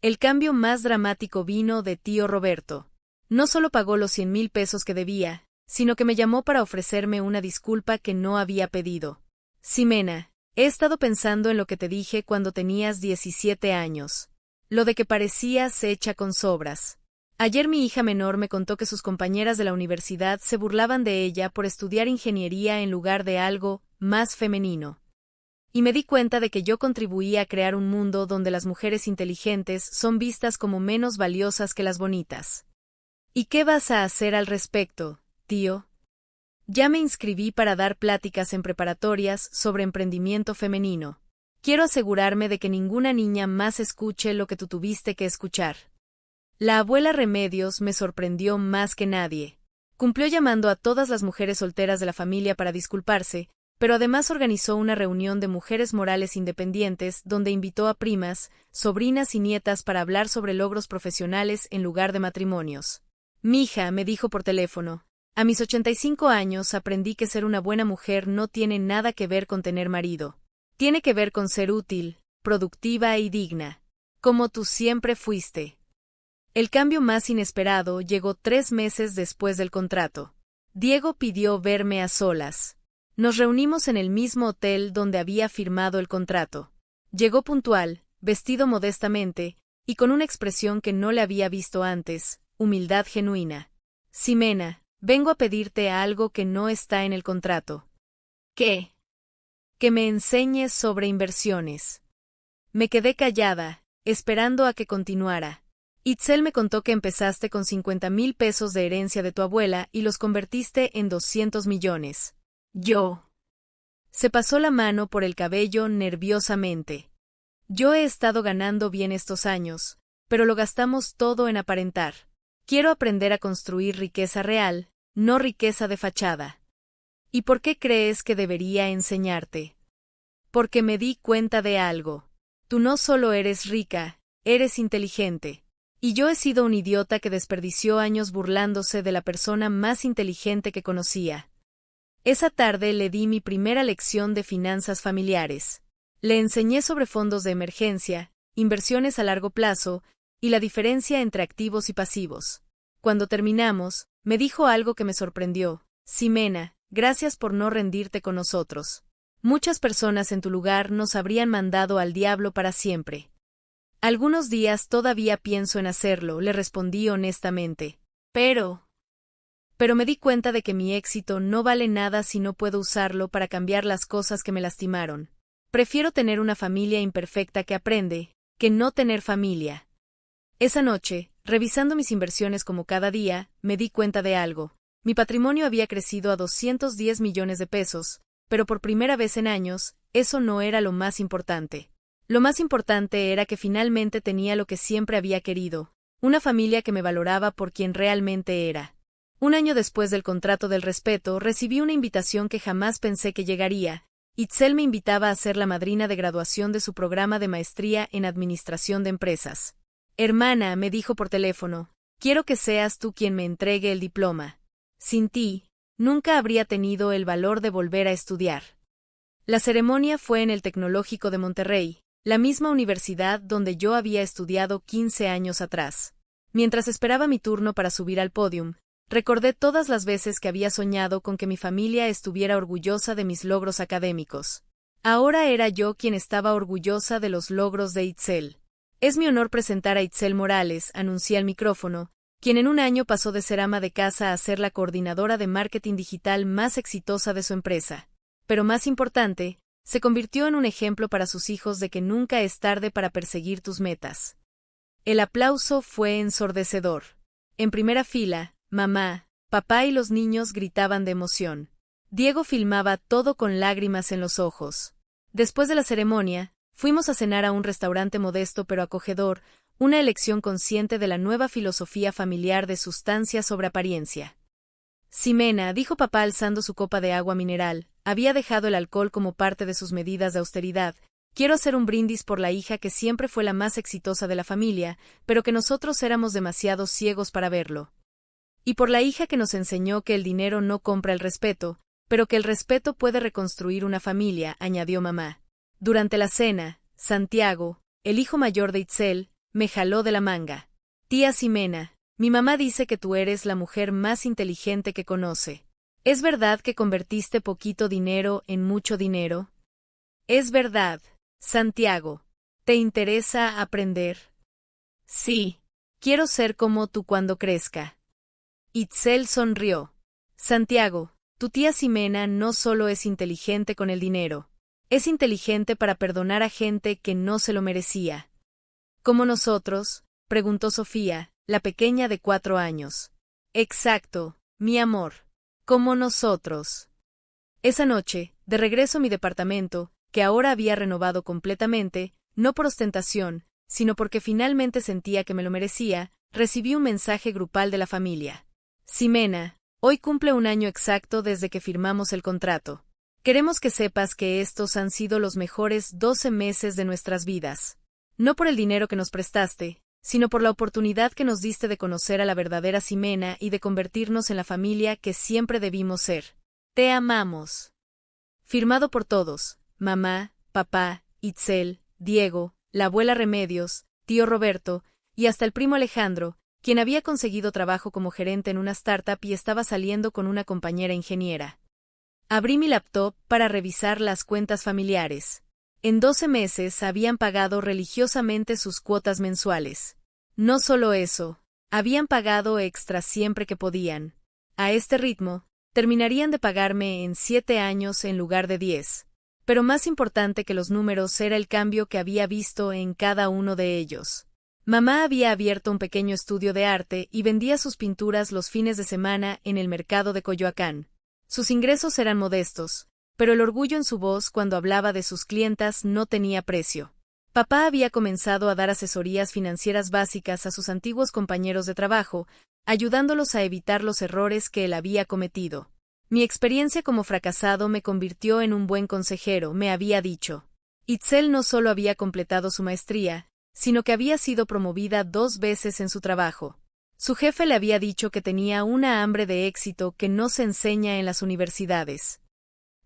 El cambio más dramático vino de tío Roberto. No solo pagó los 100,000 pesos que debía, sino que me llamó para ofrecerme una disculpa que no había pedido. Ximena, he estado pensando en lo que te dije cuando tenías 17 años. Lo de que parecías hecha con sobras. Ayer mi hija menor me contó que sus compañeras de la universidad se burlaban de ella por estudiar ingeniería en lugar de algo más femenino. Y me di cuenta de que yo contribuía a crear un mundo donde las mujeres inteligentes son vistas como menos valiosas que las bonitas. ¿Y qué vas a hacer al respecto, tío? Ya me inscribí para dar pláticas en preparatorias sobre emprendimiento femenino. Quiero asegurarme de que ninguna niña más escuche lo que tú tuviste que escuchar. La abuela Remedios me sorprendió más que nadie. Cumplió llamando a todas las mujeres solteras de la familia para disculparse, pero además organizó una reunión de mujeres morales independientes donde invitó a primas, sobrinas y nietas para hablar sobre logros profesionales en lugar de matrimonios. Mija, me dijo por teléfono, a mis 85 años aprendí que ser una buena mujer no tiene nada que ver con tener marido. Tiene que ver con ser útil, productiva y digna, como tú siempre fuiste. El cambio más inesperado llegó 3 meses después del contrato. Diego pidió verme a solas. Nos reunimos en el mismo hotel donde había firmado el contrato. Llegó puntual, vestido modestamente, y con una expresión que no le había visto antes, humildad genuina. Ximena, vengo a pedirte algo que no está en el contrato. ¿Qué? Que me enseñes sobre inversiones. Me quedé callada, esperando a que continuara. Itzel me contó que empezaste con 50,000 pesos de herencia de tu abuela y los convertiste en 200 millones. Yo. Se pasó la mano por el cabello nerviosamente. Yo he estado ganando bien estos años, pero lo gastamos todo en aparentar. Quiero aprender a construir riqueza real, no riqueza de fachada. ¿Y por qué crees que debería enseñarte? Porque me di cuenta de algo. Tú no solo eres rica, eres inteligente. Y yo he sido un idiota que desperdició años burlándose de la persona más inteligente que conocía. Esa tarde le di mi primera lección de finanzas familiares. Le enseñé sobre fondos de emergencia, inversiones a largo plazo, y la diferencia entre activos y pasivos. Cuando terminamos, me dijo algo que me sorprendió. Ximena, gracias por no rendirte con nosotros. Muchas personas en tu lugar nos habrían mandado al diablo para siempre. Algunos días todavía pienso en hacerlo, le respondí honestamente. Pero me di cuenta de que mi éxito no vale nada si no puedo usarlo para cambiar las cosas que me lastimaron. Prefiero tener una familia imperfecta que aprende, que no tener familia. Esa noche, revisando mis inversiones como cada día, me di cuenta de algo. Mi patrimonio había crecido a 210 millones de pesos, pero por primera vez en años, eso no era lo más importante. Lo más importante era que finalmente tenía lo que siempre había querido, una familia que me valoraba por quien realmente era. Un año después del contrato del respeto, recibí una invitación que jamás pensé que llegaría. Itzel me invitaba a ser la madrina de graduación de su programa de maestría en Administración de Empresas. Hermana, me dijo por teléfono, quiero que seas tú quien me entregue el diploma. Sin ti, nunca habría tenido el valor de volver a estudiar. La ceremonia fue en el Tecnológico de Monterrey, la misma universidad donde yo había estudiado 15 años atrás. Mientras esperaba mi turno para subir al pódium, recordé todas las veces que había soñado con que mi familia estuviera orgullosa de mis logros académicos. Ahora era yo quien estaba orgullosa de los logros de Itzel. Es mi honor presentar a Itzel Morales, anuncié al micrófono, quien en un año pasó de ser ama de casa a ser la coordinadora de marketing digital más exitosa de su empresa. Pero más importante, se convirtió en un ejemplo para sus hijos de que nunca es tarde para perseguir tus metas. El aplauso fue ensordecedor. En primera fila, mamá, papá y los niños gritaban de emoción. Diego filmaba todo con lágrimas en los ojos. Después de la ceremonia, fuimos a cenar a un restaurante modesto pero acogedor, una elección consciente de la nueva filosofía familiar de sustancia sobre apariencia. Ximena, dijo papá alzando su copa de agua mineral, había dejado el alcohol como parte de sus medidas de austeridad. Quiero hacer un brindis por la hija que siempre fue la más exitosa de la familia, pero que nosotros éramos demasiado ciegos para verlo. Y por la hija que nos enseñó que el dinero no compra el respeto, pero que el respeto puede reconstruir una familia, añadió mamá. Durante la cena, Santiago, el hijo mayor de Itzel, me jaló de la manga. Tía Ximena, mi mamá dice que tú eres la mujer más inteligente que conoce. ¿Es verdad que convertiste poquito dinero en mucho dinero? Es verdad, Santiago. ¿Te interesa aprender? Sí. Quiero ser como tú cuando crezca. Itzel sonrió. Santiago, tu tía Ximena no solo es inteligente con el dinero, es inteligente para perdonar a gente que no se lo merecía. ¿Como nosotros?, preguntó Sofía, la pequeña de 4 años. Exacto, mi amor. Como nosotros. Esa noche, de regreso a mi departamento, que ahora había renovado completamente, no por ostentación, sino porque finalmente sentía que me lo merecía, recibí un mensaje grupal de la familia. Ximena, hoy cumple un año exacto desde que firmamos el contrato. Queremos que sepas que estos han sido los mejores 12 meses de nuestras vidas. No por el dinero que nos prestaste, sino por la oportunidad que nos diste de conocer a la verdadera Ximena y de convertirnos en la familia que siempre debimos ser. Te amamos. Firmado por todos, mamá, papá, Itzel, Diego, la abuela Remedios, tío Roberto, y hasta el primo Alejandro, quien había conseguido trabajo como gerente en una startup y estaba saliendo con una compañera ingeniera. Abrí mi laptop para revisar las cuentas familiares. En 12 meses habían pagado religiosamente sus cuotas mensuales. No solo eso, habían pagado extra siempre que podían. A este ritmo, terminarían de pagarme en 7 años en lugar de 10. Pero más importante que los números era el cambio que había visto en cada uno de ellos. Mamá había abierto un pequeño estudio de arte y vendía sus pinturas los fines de semana en el mercado de Coyoacán. Sus ingresos eran modestos, pero el orgullo en su voz cuando hablaba de sus clientas no tenía precio. Papá había comenzado a dar asesorías financieras básicas a sus antiguos compañeros de trabajo, ayudándolos a evitar los errores que él había cometido. Mi experiencia como fracasado me convirtió en un buen consejero, me había dicho. Itzel no solo había completado su maestría, sino que había sido promovida 2 veces en su trabajo. Su jefe le había dicho que tenía una hambre de éxito que no se enseña en las universidades.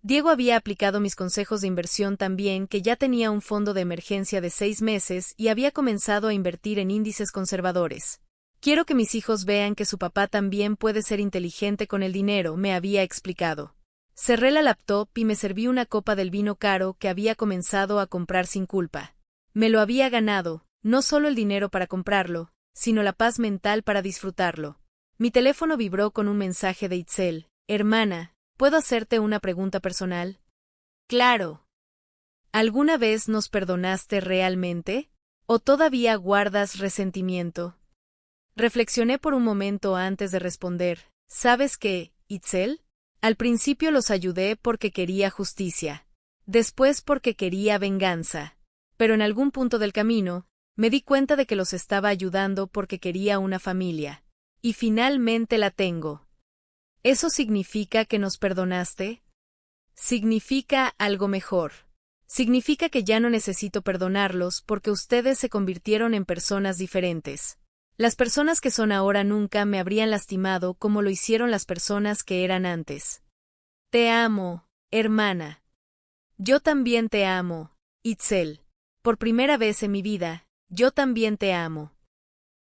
Diego había aplicado mis consejos de inversión también, que ya tenía un fondo de emergencia de 6 meses y había comenzado a invertir en índices conservadores. Quiero que mis hijos vean que su papá también puede ser inteligente con el dinero, me había explicado. Cerré la laptop y me serví una copa del vino caro que había comenzado a comprar sin culpa. Me lo había ganado, no solo el dinero para comprarlo, sino la paz mental para disfrutarlo. Mi teléfono vibró con un mensaje de Itzel. Hermana, ¿puedo hacerte una pregunta personal? Claro. ¿Alguna vez nos perdonaste realmente? ¿O todavía guardas resentimiento? Reflexioné por un momento antes de responder. ¿Sabes qué, Itzel? Al principio los ayudé porque quería justicia. Después porque quería venganza. pero en algún punto del camino, me di cuenta de que los estaba ayudando porque quería una familia. Y finalmente la tengo. ¿Eso significa que nos perdonaste? Significa algo mejor. Significa que ya no necesito perdonarlos porque ustedes se convirtieron en personas diferentes. Las personas que son ahora nunca me habrían lastimado como lo hicieron las personas que eran antes. Te amo, hermana. Yo también te amo, Itzel. Por primera vez en mi vida, yo también te amo.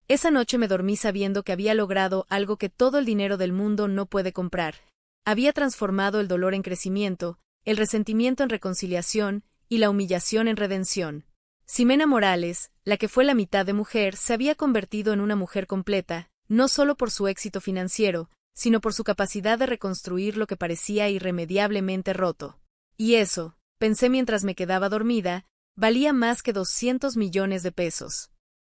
Esa noche me dormí sabiendo que había logrado algo que todo el dinero del mundo no puede comprar. Había transformado el dolor en crecimiento, el resentimiento en reconciliación y la humillación en redención. Ximena Morales, la que fue la mitad de mujer, se había convertido en una mujer completa, no solo por su éxito financiero, sino por su capacidad de reconstruir lo que parecía irremediablemente roto. Y eso, pensé mientras me quedaba dormida, valía más que 200 millones de pesos.